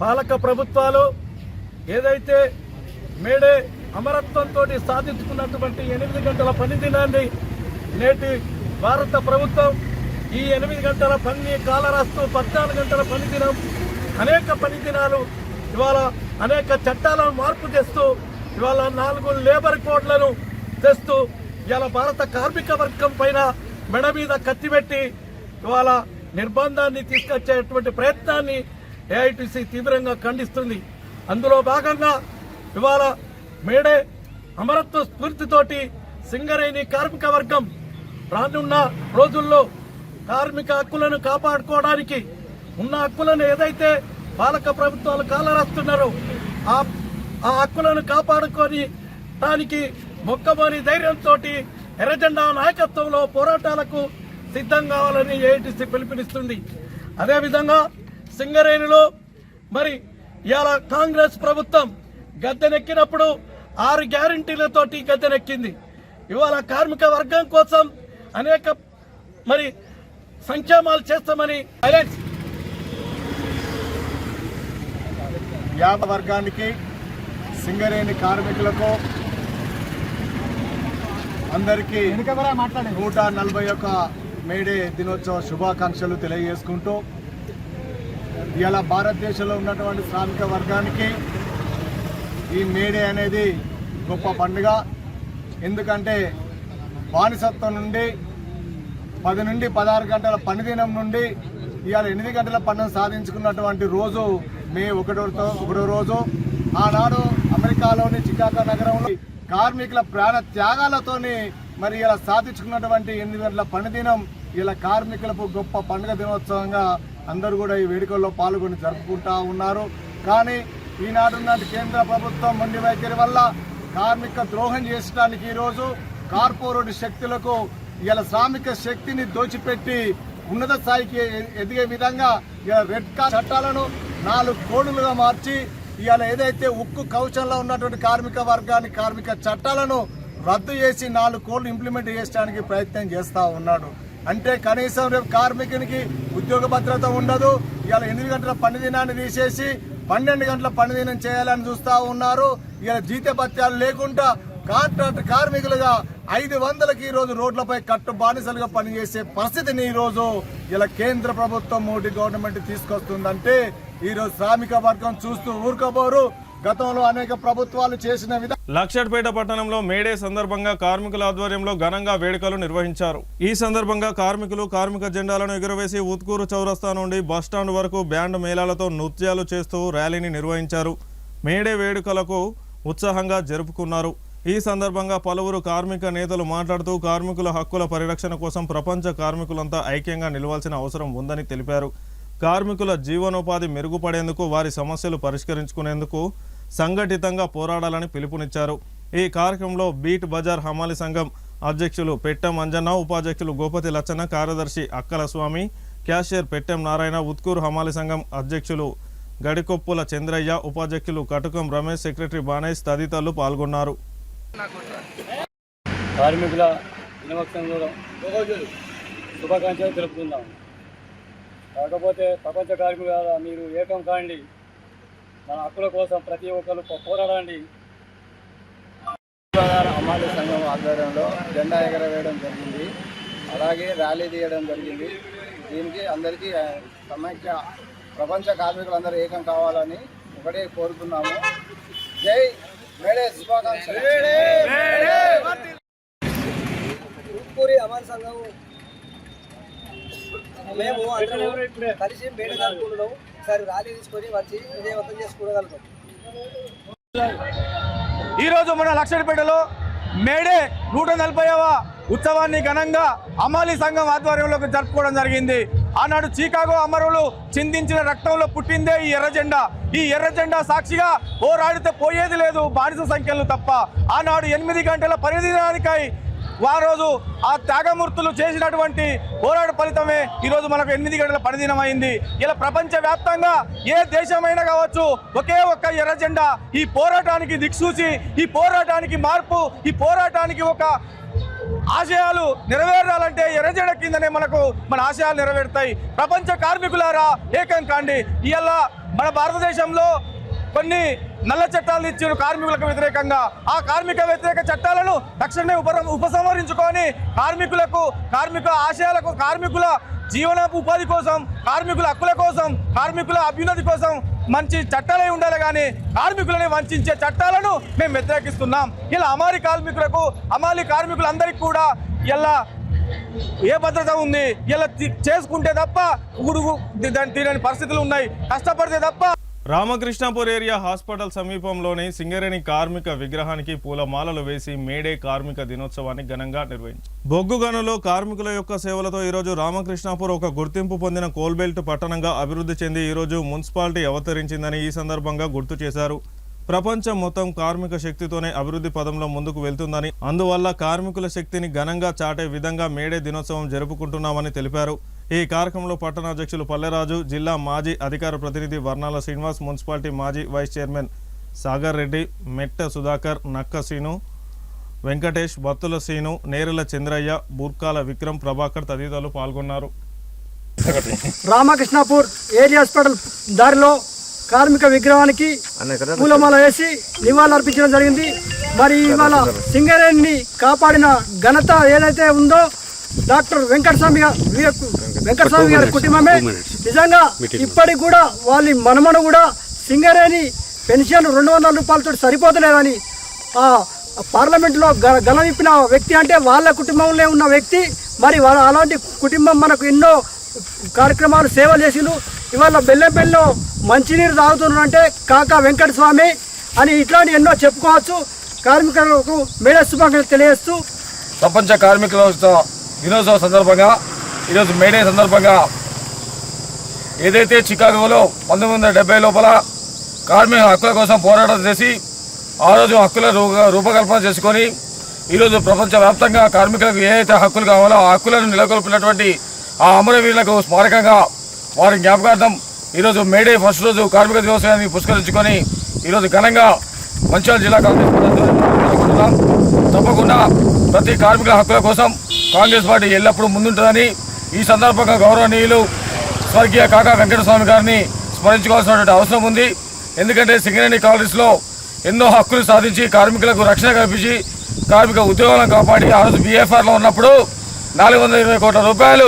పాలక ప్రభుత్వాలు ఏదైతే మేడే అమరత్వంతో సాధించుకున్నటువంటి 8 గంటల పని దినాన్ని నేటి భారత ప్రభుత్వం ఈ 8 గంటల పని కాలరాస్తూ 14 గంటల పని దినం, అనేక పని దినాలు ఇవాళ అనేక చట్టాలను మార్పు చేస్తూ ఇవాళ 4 లేబర్ కోడ్లను తెస్తూ ఇవాళ భారత కార్మిక వర్గం పైన మెడ మీద కత్తిపెట్టి ఇవాళ నిర్బంధాన్ని తీసుకొచ్చేటువంటి ప్రయత్నాన్ని ఏఐటీసీ తీవ్రంగా ఖండిస్తుంది. అందులో భాగంగా ఇవాళ మేడే అమరత్వ స్ఫూర్తితోటి సింగరేణి కార్మిక వర్గం రానున్న రోజుల్లో కార్మిక హక్కులను కాపాడుకోవడానికి ఉన్న హక్కులను ఏదైతే పాలక ప్రభుత్వాలు కాలరాస్తున్నారో ఆ హక్కులను కాపాడుకొని దానికి మొక్కబోని ధైర్యంతో ఎర్రజెండా నాయకత్వంలో పోరాటాలకు సిద్ధం కావాలని ఏఐటీసీ పిలుపునిస్తుంది. అదేవిధంగా సింగరేణిలో మరి ఇవాళ కాంగ్రెస్ ప్రభుత్వం గద్దెనెక్కినప్పుడు 6 గ్యారంటీలతోటి గద్దెనెక్కింది. ఇవాళ కార్మిక వర్గం కోసం అనేక మరి సంక్షేమాలు చేస్తామని వ్యాపార వర్గానికి, సింగరేణి కార్మికులకు అందరికీ 141 మేడే దినోత్సవ శుభాకాంక్షలు తెలియజేసుకుంటూ, ఇలా భారతదేశంలో ఉన్నటువంటి శ్రామిక వర్గానికి ఈ మేడే అనేది గొప్ప పండుగ. ఎందుకంటే బానిసత్వం నుండి 10 నుండి 16 గంటల పనిదినం నుండి ఇవాళ 8 గంటల పన్ను సాధించుకున్నటువంటి రోజు మే 1వ రోజు. ఆనాడు అమెరికాలోని చికాగో నగరంలో కార్మికుల ప్రాణ త్యాగాలతోని మరి ఇలా సాధించుకున్నటువంటి 8 గంటల పనిదినం ఇలా కార్మికులకు గొప్ప పండుగ దినోత్సవంగా అందరూ కూడా ఈ వేడుకల్లో పాల్గొని జరుపుకుంటా ఉన్నారు. కానీ ఈనాడున్న కేంద్ర ప్రభుత్వం మొండి వైఖరి వల్ల కార్మిక ద్రోహం చేసడానికి ఈరోజు కార్పొరేట్ శక్తులకు ఇలా శ్రామిక శక్తిని దోచిపెట్టి ఉన్నత స్థాయికి ఎదిగే విధంగా ఇలా రెడ్ కార్డ్ చట్టాలను 4 కోడులుగా మార్చి ఇవాళ ఏదైతే ఉక్కు కవచంలో ఉన్నటువంటి కార్మిక వర్గాన్ని కార్మిక చట్టాలను రద్దు చేసి 4 కోళ్లు ఇంప్లిమెంట్ చేయడానికి ప్రయత్నం చేస్తూ ఉన్నాడు. అంటే కనీసం రేపు కార్మికునికి ఉద్యోగ భద్రత ఉండదు. ఇవాళ 8 గంటల పని దినాన్ని తీసేసి 12 గంటల పని దినం చేయాలని చూస్తూ ఉన్నారు. ఇవాళ జీతభత్యాలు లేకుండా కాంట్రాక్ట్ కార్మికులుగా 500కి ఈరోజు రోడ్లపై కట్టు బానిసలుగా పనిచేసే పరిస్థితిని ఈరోజు ఇలా కేంద్ర ప్రభుత్వం మోడీ గవర్నమెంట్ తీసుకొస్తుందంటే ఈరోజు శ్రామిక వర్గం చూస్తూ ఊరుకోబోరు. గతంలో అనేక ప్రభుత్వాలు చేసిన లక్షట్పేట పట్టణంలో మేడే సందర్భంగా కార్మికుల ఆధ్వర్యంలో ఘనంగా వేడుకలు నిర్వహించారు. ఈ సందర్భంగా కార్మికులు కార్మిక జెండాలను ఎగురవేసి ఉత్కూరు చౌరస్తా నుండి బస్టాండ్ వరకు బ్యాండ్ మేళాలతో నృత్యాలు చేస్తూ ర్యాలీని నిర్వహించారు. మేడే వేడుకలకు ఉత్సాహంగా జరుపుకున్నారు. ఈ సందర్భంగా పలువురు కార్మిక నేతలు మాట్లాడుతూ కార్మికుల హక్కుల పరిరక్షణ కోసం ప్రపంచ కార్మికులంతా ఐక్యంగా నిలవాల్సిన అవసరం ఉందని తెలిపారు. కార్మికుల జీవనోపాధి మెరుగుపడేందుకు వారి సమస్యలు పరిష్కరించుకునేందుకు సంఘటితంగా పోరాడాలని పిలుపునిచ్చారు. ఈ కార్యక్రమంలో బీట్ బజార్ హమాలి సంఘం అధ్యక్షులు పెట్టెం అంజన్న, ఉపాధ్యక్షులు గోపతి లచ్చన్న, కార్యదర్శి అక్కల స్వామి, క్యాషియర్ పెట్టెం నారాయణ, ఉత్కూరు హమాలి సంఘం అధ్యక్షులు గడికొప్పుల చంద్రయ్య, ఉపాధ్యక్షులు కటుకం రమేష్, సెక్రటరీ బానేష్ తదితరులు పాల్గొన్నారు. కార్మికుల దినోత్సవంలో శుభాకాంక్షలు తెలుపుకుందాం. కాకపోతే ప్రపంచ కార్మికుల మీరు ఏకం కాండి, మన హక్కుల కోసం ప్రతి ఒక్కరు పోరాడండి. హమాలి సంఘం ఆధ్వర్యంలో జెండా ఎగరవేయడం జరిగింది, అలాగే ర్యాలీ తీయడం జరిగింది. దీనికి అందరికీ సమైక్య ప్రపంచ కార్మికులందరూ ఏకం కావాలని ఒకటే కోరుతున్నాము. జై మేడే, శుభాకాంక్షలు. ఉత్కూరి హమాలి సంఘం మేము కలిసి మేడే జరుపుకుంటున్నాం. ఒకసారి ర్యాలీ తీసుకొని వచ్చి విజయవంతం చేసుకోగలుగుతాం. ఈరోజు మన లక్షడిపేటలో మేడే 140వ ఉత్సవాన్ని ఘనంగా హమాలి సంఘం ఆధ్వర్యంలో జరుపుకోవడం జరిగింది. ఆనాడు చికాగో అమరులు చిందించిన రక్తంలో పుట్టిందే ఈ ఎర్ర జెండా. ఈ ఎర్ర జెండా సాక్షిగా పోరాడితే పోయేది లేదు, బానిస సంఖ్యలు తప్ప. ఆనాడు 8 గంటల పరిధినానికై వారోజు ఆ త్యాగమూర్తులు చేసినటువంటి పోరాట ఫలితమే ఈరోజు మనకు 8 గంటల పనిదినం అయింది. ఇలా ప్రపంచవ్యాప్తంగా ఏ దేశమైనా కావచ్చు, ఒకే ఒక్క ఎర్ర జెండా ఈ పోరాటానికి దిక్సూచి, ఈ పోరాటానికి మార్పు, ఈ పోరాటానికి ఒక ఆశయాలు నెరవేరాలంటే ఎర్ర జెండా కిందనే మన ఆశయాలు నెరవేరుతాయి. ప్రపంచ కార్మికులారా ఏకం కాండి. ఇవాళ మన భారతదేశంలో కొన్ని నల్ల చట్టాలు ఇచ్చారు కార్మికులకు వ్యతిరేకంగా. ఆ కార్మిక వ్యతిరేక చట్టాలను తక్షణమే ఉపసంహరించుకొని కార్మిక ఆశయాలకు, కార్మికుల జీవన ఉపాధి కోసం, కార్మికుల హక్కుల కోసం, కార్మికుల అభ్యున్నతి కోసం మంచి చట్టాలే ఉండాలి, కానీ కార్మికులని వంచే చట్టాలను మేము వ్యతిరేకిస్తున్నాం. ఇలా హమాలి కార్మికులందరికీ కూడా ఇలా ఏ భద్రత ఉంది? ఇలా చేసుకుంటే తప్ప తీరని పరిస్థితులు ఉన్నాయి, కష్టపడితే తప్ప. రామకృష్ణాపూర్ ఏరియా హాస్పిటల్ సమీపంలోని సింగరేణి కార్మిక విగ్రహానికి పూలమాలలు వేసి మేడే కార్మిక దినోత్సవాన్ని ఘనంగా నిర్వహించారు. బొగ్గు గనులో కార్మికుల యొక్క సేవలతో ఈరోజు రామకృష్ణాపూర్ ఒక గుర్తింపు పొందిన కోల్బెల్ట్ పట్టణంగా అభివృద్ధి చెంది ఈరోజు మున్సిపాలిటీ అవతరించిందని ఈ సందర్భంగా గుర్తు చేశారు. ప్రపంచం మొత్తం కార్మిక శక్తితోనే అభివృద్ధి పదంలో ముందుకు వెళ్తుందని, అందువల్ల కార్మికుల శక్తిని ఘనంగా చాటే విధంగా మేడే దినోత్సవం జరుపుకుంటున్నామని తెలిపారు. ఈ కార్యక్రమంలో పట్టణ అధ్యక్షులు పల్లెరాజు, జిల్లా మాజీ అధికార ప్రతినిధి వర్ణాల శ్రీనివాస్, మున్సిపాలిటీ మాజీ వైస్ చైర్మన్ సాగర్ రెడ్డి, మెట్ట సుధాకర్, నక్క సీను, వెంకటేష్, బత్తుల సీను, నేరెల చంద్రయ్య, బూర్కాల విక్రమ్, ప్రభాకర్ తదితరులు పాల్గొన్నారు. రామకృష్ణాపూర్ ఏరియా హాస్పిటల్ దారిలో కార్మిక విగ్రహానికి పూలమాల వేసి నివాళులు అర్పించడం జరిగింది. మరి ఇవాళ సింగరేణిని కాపాడిన ఘనత ఏదైతే ఉందో డాక్టర్ వెంకటస్వామి గారి కుటుంబమే. నిజంగా ఇప్పటికి కూడా వాళ్ళ మనమను కూడా సింగరేణి పెన్షన్ 200 రూపాయలతో సరిపోతలేదని పార్లమెంట్లో గలవిప్పిన వ్యక్తి అంటే వాళ్ళ కుటుంబంలో ఉన్న వ్యక్తి. మరి అలాంటి కుటుంబం మనకు ఎన్నో కార్యక్రమాలు సేవలు చేసిండు. ఇవాళ బెల్లంపల్లిలో మంచినీరు తాగుతున్నారంటే కాకా వెంకటస్వామి అని ఇట్లాంటి ఎన్నో చెప్పుకోవచ్చు. కార్మికులకు మేడే శుభాకాంక్షలు తెలియజేస్తూ ప్రపంచ కార్మికుల దినోత్సవం సందర్భంగా ఈరోజు మేడే సందర్భంగా ఏదైతే చికాగోలో 1970 లోపల కార్మిక హక్కుల కోసం పోరాటం చేసి ఆ రోజు హక్కుల రూపకల్పన చేసుకొని ఈరోజు ప్రపంచవ్యాప్తంగా కార్మికులకు ఏదైతే హక్కులు కావాలో ఆ హక్కులను నెలకొల్పినటువంటి ఆ అమరవీరులకు స్మారకంగా వారి జ్ఞాపకార్థం ఈరోజు మేడే ఫస్ట్ రోజు కార్మిక దినోత్సవాన్ని పురస్కరించుకొని ఈరోజు ఘనంగా మంచిర్యాల జిల్లా కాంగ్రెస్ పార్టీ ఆధ్వర్యంలో తప్పకుండా ప్రతి కార్మికుల హక్కుల కోసం కాంగ్రెస్ పార్టీ ఎల్లప్పుడూ ముందుంటుందని ఈ సందర్భంగా గౌరవనీయులు స్వర్గీయ కాకా వెంకటస్వామి గారిని స్మరించుకోవాల్సినటువంటి అవసరం ఉంది. ఎందుకంటే సింగరేణి కాలనీస్లో ఎన్నో హక్కులు సాధించి కార్మికులకు రక్షణ కల్పించి కార్మిక ఉద్యోగాలను కాపాడి ఆ రోజు బీఎఫ్ఆర్లో ఉన్నప్పుడు 420 కోట్ల రూపాయలు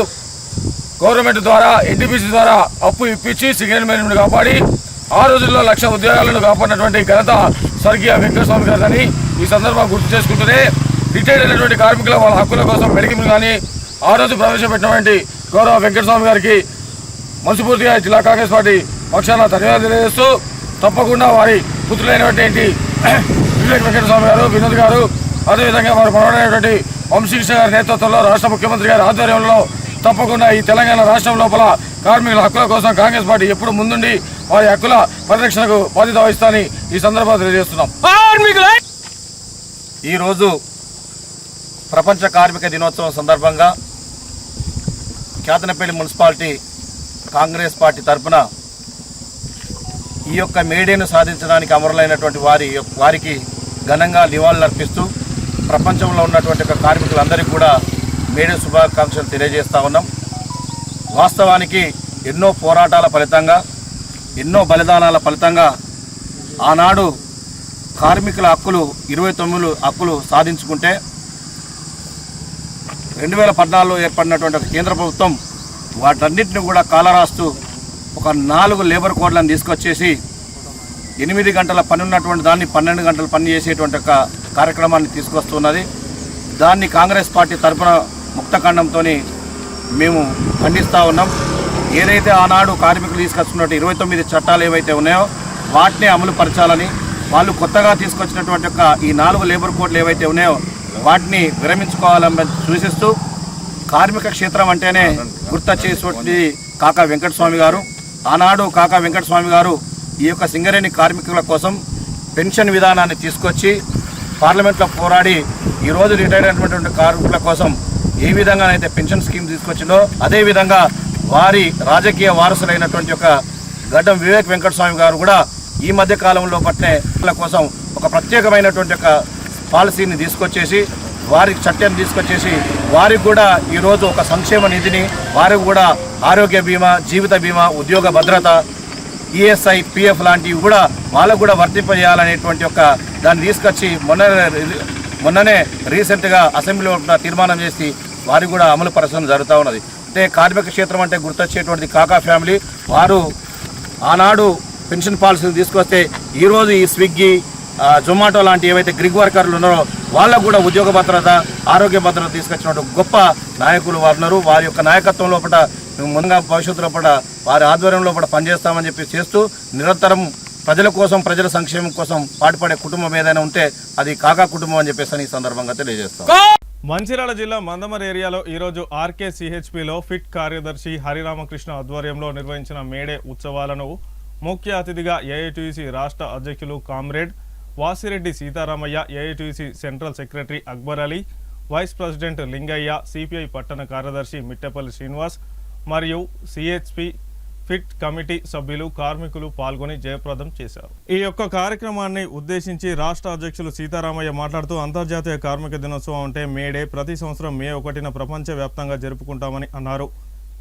గవర్నమెంట్ ద్వారా ఎన్టీపీసీ ద్వారా అప్పు ఇప్పించి సింగరేణి మేనేజ్మెంట్ కాపాడి ఆ రోజుల్లో 1,00,000 ఉద్యోగాలను కాపాడినటువంటి ఘనత స్వర్గీయ వెంకటస్వామి గారిని ఈ సందర్భంగా గుర్తు చేసుకుంటూనే రిటైర్డ్ అయినటువంటి కార్మికుల వాళ్ళ హక్కుల కోసం మెడికల్ కానీ ఆ రోజు ప్రవేశపెట్టినటువంటి గౌరవ వెంకటస్వామి గారికి మనస్ఫూర్తిగా జిల్లా కాంగ్రెస్ పార్టీ పక్షాన ధన్యవాదాలు తెలియజేస్తూ తప్పకుండా వారి పుత్రులైనటువంటి వివేక్ వెంకటస్వామి గారు, వినోద్ గారు, అదేవిధంగా వారి మనవడైనటువంటి వంశీకృష్ణ గారి నేతృత్వంలో రాష్ట్ర ముఖ్యమంత్రి గారి ఆధ్వర్యంలో తప్పకుండా ఈ తెలంగాణ రాష్ట్రం లోపల కార్మికుల హక్కుల కోసం కాంగ్రెస్ పార్టీ ఎప్పుడు ముందుండి వారి హక్కుల పరిరక్షణకు బాధ్యత వహిస్తానని ఈ సందర్భంగా తెలియజేస్తున్నాం. ఈరోజు ప్రపంచ కార్మిక దినోత్సవం సందర్భంగా కేతనపల్లి మున్సిపాలిటీ కాంగ్రెస్ పార్టీ తరఫున ఈ యొక్క మేడేను సాధించడానికి అమరులైనటువంటి వారికి ఘనంగా నివాళులర్పిస్తూ ప్రపంచంలో ఉన్నటువంటి కార్మికులందరికీ కూడా మేడే శుభాకాంక్షలు తెలియజేస్తూ ఉన్నాం. వాస్తవానికి ఎన్నో పోరాటాల ఫలితంగా ఎన్నో బలిదానాల ఫలితంగా ఆనాడు కార్మికుల హక్కులు 29 హక్కులు సాధించుకుంటే 2014లో ఏర్పడినటువంటి కేంద్ర ప్రభుత్వం వాటన్నిటిని కూడా కాలరాస్తూ ఒక 4 లేబర్ కోడ్లను తీసుకొచ్చేసి 8 గంటల పని ఉన్నటువంటి దాన్ని 12 గంటల పని చేసేటువంటి ఒక కార్యక్రమాన్ని తీసుకొస్తున్నది. దాన్ని కాంగ్రెస్ పార్టీ తరఫున ముక్తఖండంతో మేము ఖండిస్తూ ఉన్నాం. ఏదైతే ఆనాడు కార్మికులు తీసుకొచ్చినటువంటి 29 చట్టాలు ఏవైతే ఉన్నాయో వాటిని అమలు పరచాలని, వాళ్ళు కొత్తగా తీసుకొచ్చినటువంటి ఒక ఈ 4 లేబర్ కోడ్లు ఏవైతే ఉన్నాయో వాటిని విరమించుకోవాలని సూచిస్తూ కార్మిక క్షేత్రం అంటేనే గుర్తొచ్చేటువంటి కాకా వెంకటస్వామి గారు. ఆనాడు కాకా వెంకటస్వామి గారు ఈ యొక్క సింగరేణి కార్మికుల కోసం పెన్షన్ విధానాన్ని తీసుకొచ్చి పార్లమెంట్లో పోరాడి ఈరోజు రిటైర్ అయినటువంటి కార్మికుల కోసం ఏ విధంగానైతే పెన్షన్ స్కీమ్ తీసుకొచ్చిందో అదేవిధంగా వారి రాజకీయ వారసులైనటువంటి ఒక గడ్డం వివేక్ వెంకటస్వామి గారు కూడా ఈ మధ్య కాలంలో పట్టే కోసం ఒక ప్రత్యేకమైనటువంటి ఒక పాలసీని తీసుకొచ్చేసి వారికి చట్టాన్ని తీసుకొచ్చేసి వారికి కూడా ఈరోజు ఒక సంక్షేమ నిధిని, వారికి కూడా ఆరోగ్య బీమా, జీవిత బీమా, ఉద్యోగ భద్రత, ఈఎస్ఐ, పిఎఫ్ లాంటివి కూడా వాళ్ళకు కూడా వర్తింపజేయాలనేటువంటి ఒక దాన్ని తీసుకొచ్చి మొన్ననే రీసెంట్గా అసెంబ్లీలో తీర్మానం చేసి వారికి కూడా అమలు పరచడం జరుగుతూ ఉన్నది. అంటే కార్మిక క్షేత్రం అంటే గుర్తొచ్చేటువంటి కాకా ఫ్యామిలీ వారు ఆనాడు పెన్షన్ పాలసీలు తీసుకొస్తే ఈరోజు ఈ స్విగ్గీ, జొమాటో లాంటి ఏవైతే గ్రిగ్ వర్కర్లు ఉన్నారో వాళ్ళకు కూడా ఉద్యోగ భద్రత, ఆరోగ్య భద్రత తీసుకొచ్చినటువంటి గొప్ప నాయకులు వారు ఉన్నారు. వారి యొక్క నాయకత్వం లోపల ముందుగా భవిష్యత్తు లోపల వారి ఆధ్వర్యం లోపల పనిచేస్తామని చెప్పి చేస్తూ నిరంతరం ప్రజల కోసం, ప్రజల సంక్షేమం కోసం పాటుపడే కుటుంబం ఏదైనా ఉంటే అది కాకా కుటుంబం అని చెప్పేసి ఈ సందర్భంగా తెలియజేస్తాం. మంచిర్యాల జిల్లా మందమరి ఏరియాలో ఈరోజు ఆర్కేసీహెచ్పిలో ఫిట్ కార్యదర్శి హరిరామకృష్ణ ఆధ్వర్యంలో నిర్వహించిన మేడే ఉత్సవాలను ముఖ్య అతిథిగా ఏఐటీయూసీ రాష్ట్ర అధ్యక్షులు comrade Vasireddy Seetharamaiah, AITUC central secretary Akbar Ali, vice president Lingaiah, CPI పట్టణ కార్యదర్శి మిట్టపల్లి శ్రీనివాస్ మరియు సిహెచ్పి ఫిట్ కమిటీ సభ్యులు, కార్మికులు పాల్గొని జయప్రదం చేశారు. ఈ యొక్క కార్యక్రమాన్ని ఉద్దేశించి రాష్ట్ర అధ్యక్షులు సీతారామయ్య మాట్లాడుతూ అంతర్జాతీయ కార్మిక దినోత్సవం అంటే మేడే ప్రతి సంవత్సరం మే 1న ప్రపంచవ్యాప్తంగా జరుపుకుంటామని అన్నారు.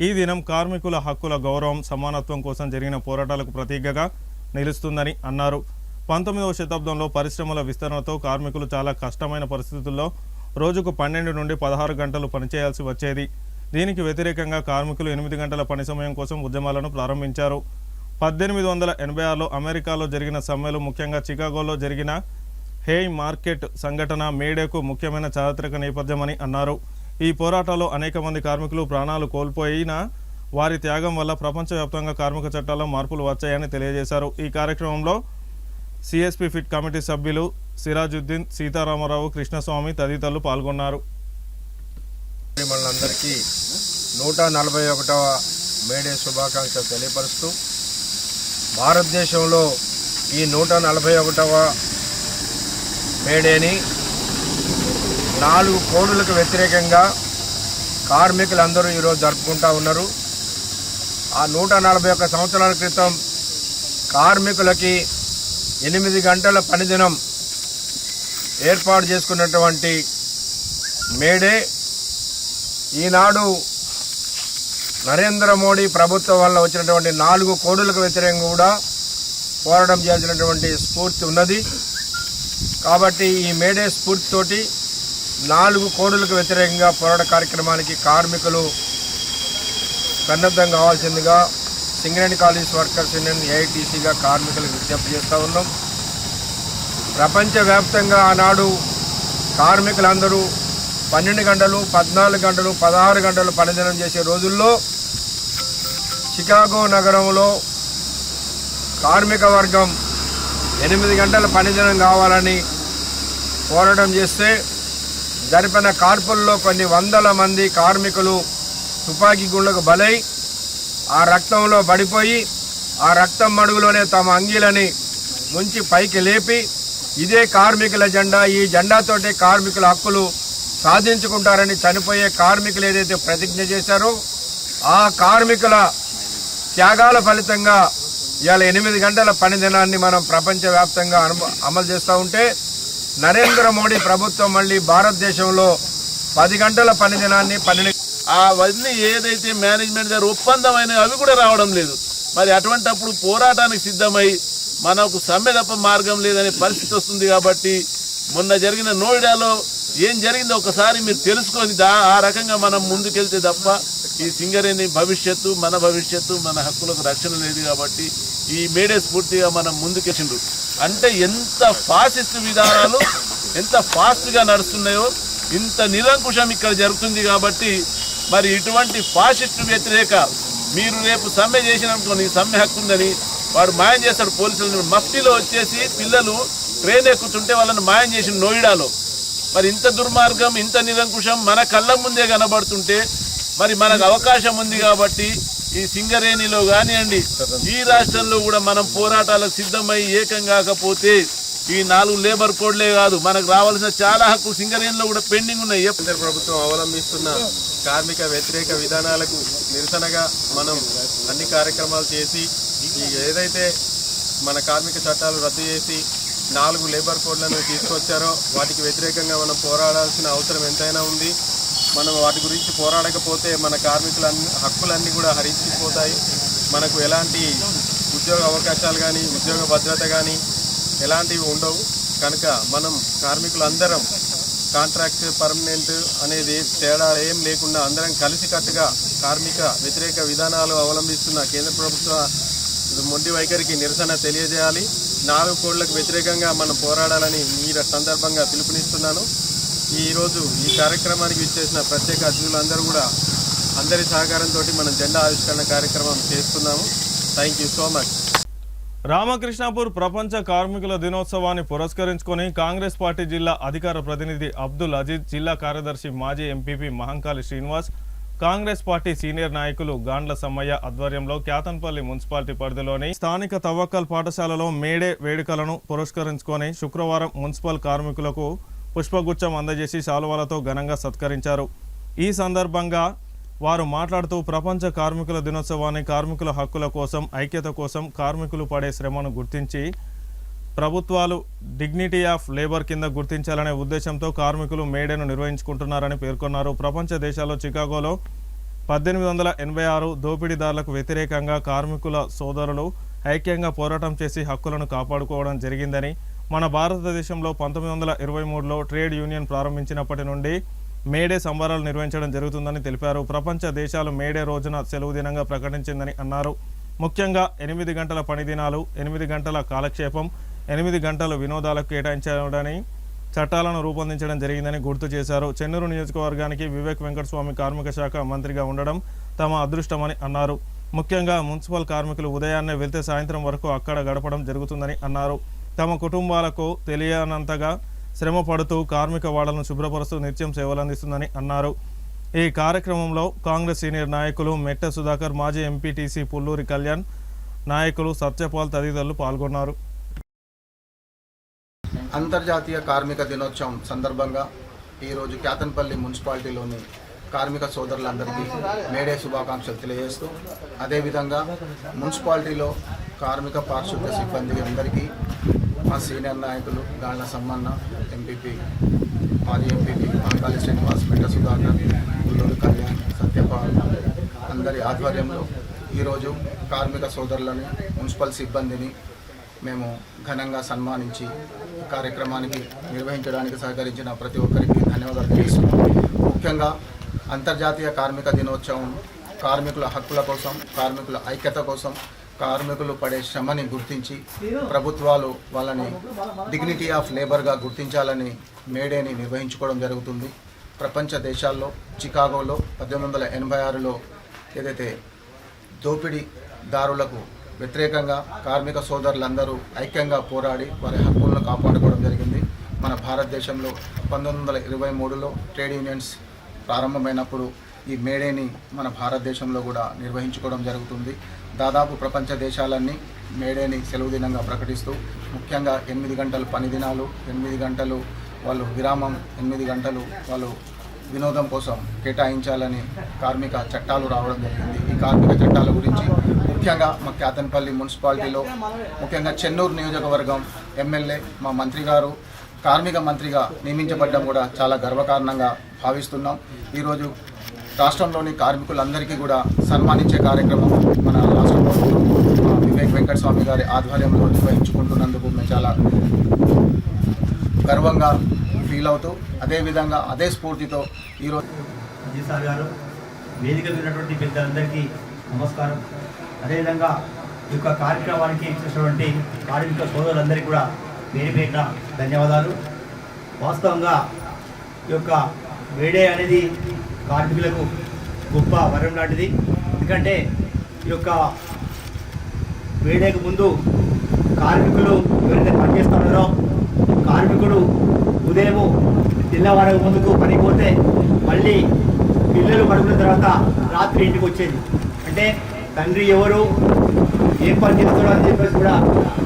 ఈ దినం కార్మికుల హక్కుల గౌరవం, సమానత్వం కోసం జరిగిన పోరాటాలకు ప్రతీకగా నిలుస్తుందని అన్నారు. 19వ శతాబ్దంలో పరిశ్రమల విస్తరణతో కార్మికులు చాలా కష్టమైన పరిస్థితుల్లో రోజుకు 12 నుండి 16 గంటలు పనిచేయాల్సి వచ్చేది. దీనికి వ్యతిరేకంగా కార్మికులు 8 గంటల పని సమయం కోసం ఉద్యమాలను ప్రారంభించారు. 1886లో అమెరికాలో జరిగిన సమ్మెలు, ముఖ్యంగా చికాగోలో జరిగిన హేయ్ మార్కెట్ సంఘటన మేడేకు ముఖ్యమైన చారిత్రక నేపథ్యమని అన్నారు. ఈ పోరాటాల్లో అనేక మంది కార్మికులు ప్రాణాలు కోల్పోయినా వారి త్యాగం వల్ల ప్రపంచవ్యాప్తంగా కార్మిక చట్టాల్లో మార్పులు వచ్చాయని తెలియజేశారు. ఈ కార్యక్రమంలో సిఎస్పి ఫిట్ కమిటీ సభ్యులు సిరాజుద్దీన్, సీతారామరావు, కృష్ణస్వామి తదితరులు పాల్గొన్నారు. మనందరికీ 141వ మేడే శుభాకాంక్షలు తెలియపరుస్తూ భారతదేశంలో ఈ 141వ మేడేని 4 కోడులకు వ్యతిరేకంగా కార్మికులందరూ ఈరోజు జరుపుకుంటూ ఉన్నారు. ఆ 141 సంవత్సరాల క్రితం కార్మికులకి 8 గంటల పనిదినం ఏర్పాటు చేసుకున్నటువంటి మేడే ఈనాడు నరేంద్ర మోడీ ప్రభుత్వం వల్ల వచ్చినటువంటి 4 కోడులకు వ్యతిరేకంగా కూడా పోరాటం చేయాల్సినటువంటి స్ఫూర్తి ఉన్నది. కాబట్టి ఈ మేడే స్ఫూర్తితోటి 4 కోడులకు వ్యతిరేకంగా పోరాట కార్యక్రమానికి కార్మికులు సన్నద్ధం కావాల్సిందిగా సింగరేణి కాలేజ్ వర్కర్స్ యూనియన్ ఏఐటీసీగా కార్మికులకు విజ్ఞప్తి చేస్తూ ఉన్నాం. ప్రపంచవ్యాప్తంగా ఆనాడు కార్మికులందరూ 12 గంటలు, 14 గంటలు, 16 గంటలు పనిదినం చేసే రోజుల్లో చికాగో నగరంలో కార్మిక వర్గం 8 గంటల పనిదినం కావాలని పోరాటం చేస్తే జరిపిన కాల్పుల్లో కొన్ని వందల మంది కార్మికులు తుపాకీ గుండ్లకు బలై ఆ రక్తంలో పడిపోయి ఆ రక్తం మడుగులోనే తమ అంగీలని ముంచి పైకి లేపి ఇదే కార్మికుల జెండా, ఈ జెండాతోటి కార్మికుల హక్కులు సాధించుకుంటారని చనిపోయే కార్మికులు ఏదైతే ప్రతిజ్ఞ చేశారో ఆ కార్మికుల త్యాగాల ఫలితంగా ఇవాళ 8 గంటల పనిదినాన్ని మనం ప్రపంచవ్యాప్తంగా అమలు చేస్తూ ఉంటే నరేంద్ర మోడీ ప్రభుత్వం మళ్ళీ భారతదేశంలో 10 గంటల పనిదినాన్ని 12 అవన్నీ ఏదైతే మేనేజ్మెంట్ గారు ఒప్పందమైన అవి కూడా రావడం లేదు. మరి అటువంటప్పుడు పోరాటానికి సిద్ధమై మనకు సమ్మె తప్ప మార్గం లేదనే పరిస్థితి వస్తుంది. కాబట్టి మొన్న జరిగిన నోయిడాలో ఏం జరిగిందో ఒకసారి మీరు తెలుసుకొని ఆ రకంగా మనం ముందుకెళ్తే తప్ప ఈ సింగరేణి భవిష్యత్తు, మన హక్కులకు రక్షణ లేదు. కాబట్టి ఈ మేడే స్ఫూర్తిగా మనం ముందుకెళ్ళిండ్రు అంటే ఎంత ఫాసిస్ట్ విధానాలు ఎంత ఫాస్ట్గా నడుస్తున్నాయో ఇంత నిరంకుశం ఇక్కడ జరుగుతుంది. కాబట్టి మరి ఇటువంటి ఫాసిస్ట్ వ్యతిరేక మీరు రేపు సమ్మె చేసిననుకోని సమ్మె హక్కు ఉందని వాడు మాయం చేస్తాడు. పోలీసులను మఫ్టీలో వచ్చేసి పిల్లలు ట్రైన్ ఎక్కుతుంటే వాళ్ళని మాయం చేసిన నోయిడాలో. మరి ఇంత దుర్మార్గం, ఇంత నిరంకుశం మన కళ్ళ ముందే కనబడుతుంటే మరి మనకు అవకాశం ఉంది. కాబట్టి ఈ సింగరేణిలో కానివ్వండి, ఈ రాష్ట్రంలో కూడా మనం పోరాటాలకు సిద్ధమై ఏకం కాకపోతే ఈ 4 లేబర్ కోడ్లే కాదు మనకు రావాల్సిన చాలా హక్కులు సింగరేణిలో కూడా పెండింగ్ ఉన్నాయి. కేంద్ర ప్రభుత్వం అవలంబిస్తున్న కార్మిక వ్యతిరేక విధానాలకు నిరసనగా మనం అన్ని కార్యక్రమాలు చేసి ఏదైతే మన కార్మిక చట్టాలు రద్దు చేసి 4 లేబర్ కోడ్లను తీసుకొచ్చారో వాటికి వ్యతిరేకంగా మనం పోరాడాల్సిన అవసరం ఎంతైనా ఉంది. మనం వాటి గురించి పోరాడకపోతే మన కార్మికుల హక్కులన్నీ కూడా హరించిపోతాయి. మనకు ఎలాంటి ఉద్యోగ అవకాశాలు కానీ ఉద్యోగ భద్రత కానీ ఎలాంటివి ఉండవు. కనుక మనం కార్మికులందరం కాంట్రాక్ట్, పర్మనెంట్ అనేది తేడా ఏం లేకుండా అందరం కలిసికట్టుగా కార్మిక వ్యతిరేక విధానాలు అవలంబిస్తున్న కేంద్ర ప్రభుత్వ మొండి వైఖరికి నిరసన తెలియజేయాలి. 4 కోడ్లకు వ్యతిరేకంగా మనం పోరాడాలని ఈ సందర్భంగా పిలుపునిస్తున్నాను. ఈరోజు ఈ కార్యక్రమానికి విచ్చేసిన ప్రత్యేక అతిథులందరూ కూడా అందరి సహకారంతో మనం జెండా ఆవిష్కరణ కార్యక్రమం చేస్తున్నాము. Thank you so much. Ramakrishnapur ప్రపంచ కార్మికుల దినోత్సవాన్ని పురస్కరించుకొని కాంగ్రెస్ పార్టీ జిల్లా అధికార ప్రతినిధి అబ్దుల్ అజీజ్, జిల్లా కార్యదర్శి మాజీ MPP Mahankali Srinivas, Congress party senior నాయకులు గాండ్ల సమ్మయ్య ఆధ్వర్యంలో క్యాతన్పల్లి మున్సిపాలిటీ పరిధిలోని స్థానిక తవ్వకల్ పాఠశాలలో మేడే వేడుకలను పురస్కరించుకొని శుక్రవారం మున్సిపల్ కార్మికులకు పుష్పగుచ్చం అందజేసి శాలువాలతో ఘనంగా సత్కరించారు. ఈ సందర్భంగా వారు మాట్లాడుతూ ప్రపంచ కార్మికుల దినోత్సవాన్ని కార్మికుల హక్కుల కోసం, ఐక్యత కోసం, కార్మికులు పడే శ్రమను గుర్తించి ప్రభుత్వాలు డిగ్నిటీ ఆఫ్ లేబర్ కింద గుర్తించాలనే ఉద్దేశంతో కార్మికులు మేడేను నిర్వహించుకుంటున్నారని పేర్కొన్నారు. ప్రపంచ దేశాల్లో చికాగోలో 1886 దోపిడీదారులకు వ్యతిరేకంగా కార్మికుల సోదరులు ఐక్యంగా పోరాటం చేసి హక్కులను కాపాడుకోవడం జరిగిందని, మన భారతదేశంలో 1923లో ట్రేడ్ యూనియన్ ప్రారంభించినప్పటి నుండి మేడే సంబరాలు నిర్వహించడం జరుగుతుందని తెలిపారు. ప్రపంచ దేశాలు మేడే రోజున సెలవు దినంగా ప్రకటించిందని అన్నారు. ముఖ్యంగా 8 గంటల పని దినాలు, 8 గంటల కాలక్షేపం, 8 గంటలు వినోదాలకు కేటాయించడాన్ని చట్టాలను రూపొందించడం జరిగిందని గుర్తు చేశారు. చెన్నూరు నియోజకవర్గానికి వివేక్ వెంకటస్వామి కార్మిక శాఖ మంత్రిగా ఉండడం తమ అదృష్టమని అన్నారు. ముఖ్యంగా మున్సిపల్ కార్మికులు ఉదయాన్నే వెళ్తే సాయంత్రం వరకు అక్కడ గడపడం జరుగుతుందని అన్నారు. తమ కుటుంబాలకు తెలియనంతగా శ్రమ పడుతూ కార్మిక వాడలను శుభ్రపరుస్తూ నిత్యం సేవలందిస్తుందని అన్నారు. ఈ కార్యక్రమంలో కాంగ్రెస్ సీనియర్ నాయకులు మెట్ట సుధాకర్, మాజీ ఎంపీటీసీ పుల్లూరి కళ్యాణ్, నాయకులు సత్యపాల్ తదితరులు పాల్గొన్నారు. అంతర్జాతీయ కార్మిక దినోత్సవం సందర్భంగా ఈరోజు క్యాతన్పల్లి మున్సిపాలిటీలోని కార్మిక సోదరులందరికీ మేడే శుభాకాంక్షలు తెలియజేస్తూ, అదేవిధంగా మున్సిపాలిటీలో కార్మిక పారిశుద్ధ్య సిబ్బంది అందరికీ మా సీనియర్ నాయకులు గాళ్ళ సమ్మన్న, ఎంపీపీ, మాజీ ఎంపీపీ మహంకాళి శ్రీనివాస్, మెట్ట సుధాకర్, గుల్లూరు కళ్యాణ్, సత్యపాల్ అందరి ఆధ్వర్యంలో ఈరోజు కార్మిక సోదరులని, మున్సిపల్ సిబ్బందిని మేము ఘనంగా సన్మానించి ఈ కార్యక్రమానికి నిర్వహించడానికి సహకరించిన ప్రతి ఒక్కరికి ధన్యవాదాలు తెలుస్తున్నాం. ముఖ్యంగా అంతర్జాతీయ కార్మిక దినోత్సవం కార్మికుల హక్కుల కోసం, కార్మికుల ఐక్యత కోసం, కార్మికులు పడే శ్రమని గుర్తించి ప్రభుత్వాలు వాళ్ళని డిగ్నిటీ ఆఫ్ లేబర్గా గుర్తించాలని మేడేని నిర్వహించుకోవడం జరుగుతుంది. ప్రపంచ దేశాల్లో చికాగోలో 1886లో ఏదైతే దోపిడీదారులకు వ్యతిరేకంగా కార్మిక సోదరులందరూ ఐక్యంగా పోరాడి వారి హక్కులను కాపాడుకోవడం జరిగింది. మన భారతదేశంలో 1923లో ట్రేడ్ యూనియన్స్ ప్రారంభమైనప్పుడు ఈ మేడేని మన భారతదేశంలో కూడా నిర్వహించుకోవడం జరుగుతుంది. దాదాపు ప్రపంచ దేశాలన్నీ మేడేని సెలవు దినంగా ప్రకటిస్తూ ముఖ్యంగా 8 గంటలు పని దినాలు, 8 గంటలు వాళ్ళు విరామం, 8 గంటలు వాళ్ళు వినోదం కోసం కేటాయించాలని కార్మిక చట్టాలు రావడం జరిగింది. ఈ కార్మిక చట్టాల గురించి ముఖ్యంగా మా క్యాతన్పల్లి మున్సిపాలిటీలో ముఖ్యంగా చెన్నూరు నియోజకవర్గం ఎమ్మెల్యే మా మంత్రి గారు కార్మిక మంత్రిగా నియమించబడ్డం కూడా చాలా గర్వకారణంగా భావిస్తున్నాం. ఈరోజు రాష్ట్రంలోని కార్మికులందరికీ కూడా సన్మానించే కార్యక్రమం మన రాష్ట్ర ప్రభుత్వం వివేక్ వెంకటస్వామి గారి ఆధ్వర్యంలో నిర్వహించుకుంటున్నందుకు మేము చాలా గర్వంగా ఫీల్ అవుతూ అదేవిధంగా అదే స్ఫూర్తితో ఈరోజు సార్ గారు వేదిక ఉన్నటువంటి పెద్దలందరికీ నమస్కారం. అదేవిధంగా ఈ యొక్క కార్యక్రమానికి ఇచ్చినటువంటి కార్మిక సోదరులందరికీ కూడా పేరు పేరున ధన్యవాదాలు. వాస్తవంగా ఈ యొక్క మేడే అనేది కార్మికులకు గొప్ప వరం లాంటిది. ఎందుకంటే ఈ యొక్క మేడేకు ముందు కార్మికులు ఎవరైతే పనిచేస్తున్నారో కార్మికుడు ఉదయము తెల్లవారకు ముందుకు పనిపోతే మళ్ళీ పిల్లలు పడుకున్న తర్వాత రాత్రి ఇంటికి వచ్చేది. అంటే తండ్రి ఎవరు, ఏం పని చేస్తాడో అని చెప్పేసి కూడా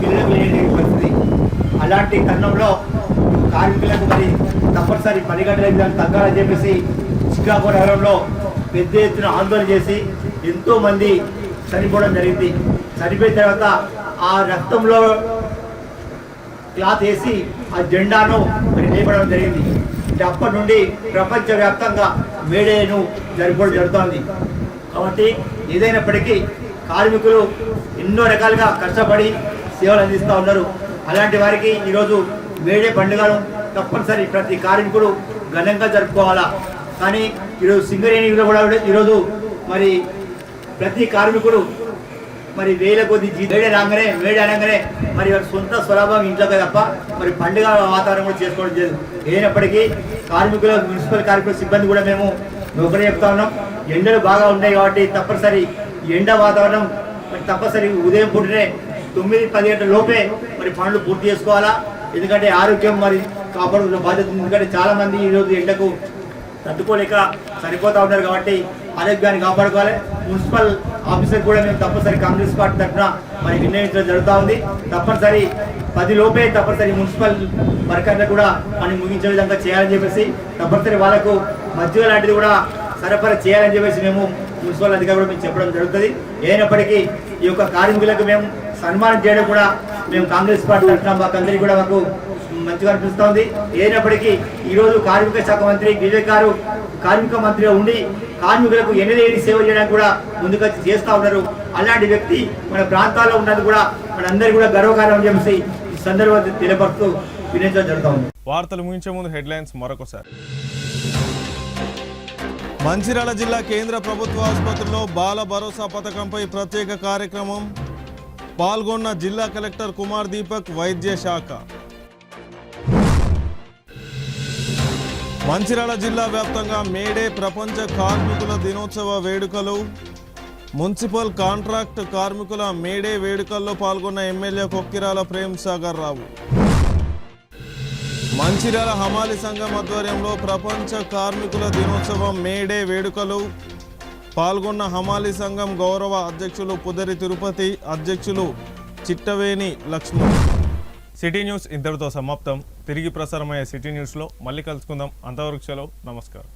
పిల్లలకు లేని పరిస్థితి. అలాంటి తరుణంలో కార్మికులకు మరి తప్పనిసరి 10 గంటల విధానం తగ్గాలని చెప్పేసి చికాగో నగరంలో పెద్ద ఎత్తున ఆందోళన చేసి ఎంతోమంది చనిపోవడం జరిగింది. చనిపోయిన తర్వాత ఆ రక్తంలో క్లాత్ వేసి ఆ జెండాను మరి లేపడం జరిగింది. అంటే అప్పటి నుండి ప్రపంచవ్యాప్తంగా మేడేను జరుపుకోవడం జరుగుతోంది. కాబట్టి ఏదైనప్పటికీ కార్మికులు ఎన్నో రకాలుగా కష్టపడి సేవలు అందిస్తూ ఉన్నారు. అలాంటి వారికి ఈరోజు మేడే పండుగను తప్పనిసరి ప్రతి కార్మికుడు ఘనంగా జరుపుకోవాలా. కానీ ఈరోజు సింగరేణిలో కూడా ఈరోజు మరి ప్రతి కార్మికుడు మరి వేల కొద్ది మేడే అనగానే మరి వారి సొంత స్వలాభం ఇంట్లో తప్ప మరి పండుగ వాతావరణం కూడా చేసుకోవడం లేదు. ఏదైనప్పటికీ కార్మికుల మున్సిపల్ కార్మికుల సిబ్బంది కూడా మేము ఒకటే చెప్తా ఉన్నాం, ఎండలు బాగా ఉన్నాయి కాబట్టి తప్పనిసరి ఎండ వాతావరణం మరి తప్పనిసరి ఉదయం పూటనే 9-10 గంటల లోపే మరి పనులు పూర్తి చేసుకోవాలా. ఎందుకంటే ఆరోగ్యం మరి కాపాడుకున్న బాధ్యత ఉంది. ఎందుకంటే చాలామంది ఈరోజు ఎండకు తట్టుకోలేక సరిపోతూ ఉన్నారు కాబట్టి ఆరోగ్యాన్ని కాపాడుకోవాలి. మున్సిపల్ ఆఫీసర్ కూడా మేము తప్పనిసరి కాంగ్రెస్ పార్టీ తరఫున మరి నిర్ణయించడం జరుగుతూ ఉంది. తప్పనిసరి 10 లోపే తప్పనిసరి మున్సిపల్ వర్కర్లు కూడా పని ముగించే విధంగా చేయాలని చెప్పేసి తప్పనిసరి వాళ్ళకు మధ్య లాంటిది కూడా సరఫరా చేయాలని చెప్పేసి మేము మున్సిపల్ అధికారులు మేము చెప్పడం జరుగుతుంది. అయినప్పటికీ ఈ యొక్క కార్మికులకు మేము సన్మానం చేయడం కూడా మేము కాంగ్రెస్ పార్టీ తరఫున మాకందరికీ కూడా మాకు మంచిగా అనిపిస్తోంది. అయినప్పటికీ ఈరోజు కార్మిక శాఖ మంత్రి వివేక్ గారు కార్మిక మంత్రిగా ఉండి కార్మికులకు ఎన్నదేని సేవ చేయడానికి కూడా ముందుకొచ్చి చేస్తూ ఉన్నారు. అలాంటి వ్యక్తి మన ప్రాంతాల్లో ఉన్నది కూడా మనందరికీ కూడా గర్వకారణం చెప్పేసి ఈ సందర్భంగా తెలియపరుస్తూ వినియోగించడం జరుగుతూ ఉంది. వార్తలు ముగించే ముందు హెడ్లైన్స్ మరొకసారి. మంచిర్యాల జిల్లా కేంద్ర ప్రభుత్వ ఆసుపత్రిలో బాల భరోసా పథకంపై ప్రత్యేక కార్యక్రమం. పాల్గొన్న జిల్లా కలెక్టర్ కుమార్ దీపక్, వైద్య శాఖ. మంచిర్యాల జిల్లా వ్యాప్తంగా మేడే ప్రపంచ కార్మికుల దినోత్సవ వేడుకలు. మున్సిపల్ కాంట్రాక్ట్ కార్మికుల మేడే వేడుకల్లో పాల్గొన్న ఎమ్మెల్యే కొక్కిరాల ప్రేమ్ సాగర్ రావు. మంచిర్యాల హమాలి సంఘం ఆధ్వర్యంలో ప్రపంచ కార్మికుల దినోత్సవం మేడే వేడుకలు. పాల్గొన్న హమాలి సంఘం గౌరవ అధ్యక్షులు పుదరి తిరుపతి, అధ్యక్షులు చిట్టవేణి లక్ష్మణ్. సిటీ న్యూస్ ఇంతటితో సమాప్తం. తిరిగి ప్రసారమయ్యే సిటీ న్యూస్లో మళ్ళీ కలుసుకుందాం. అంతవరకు సెలవు. నమస్కారం.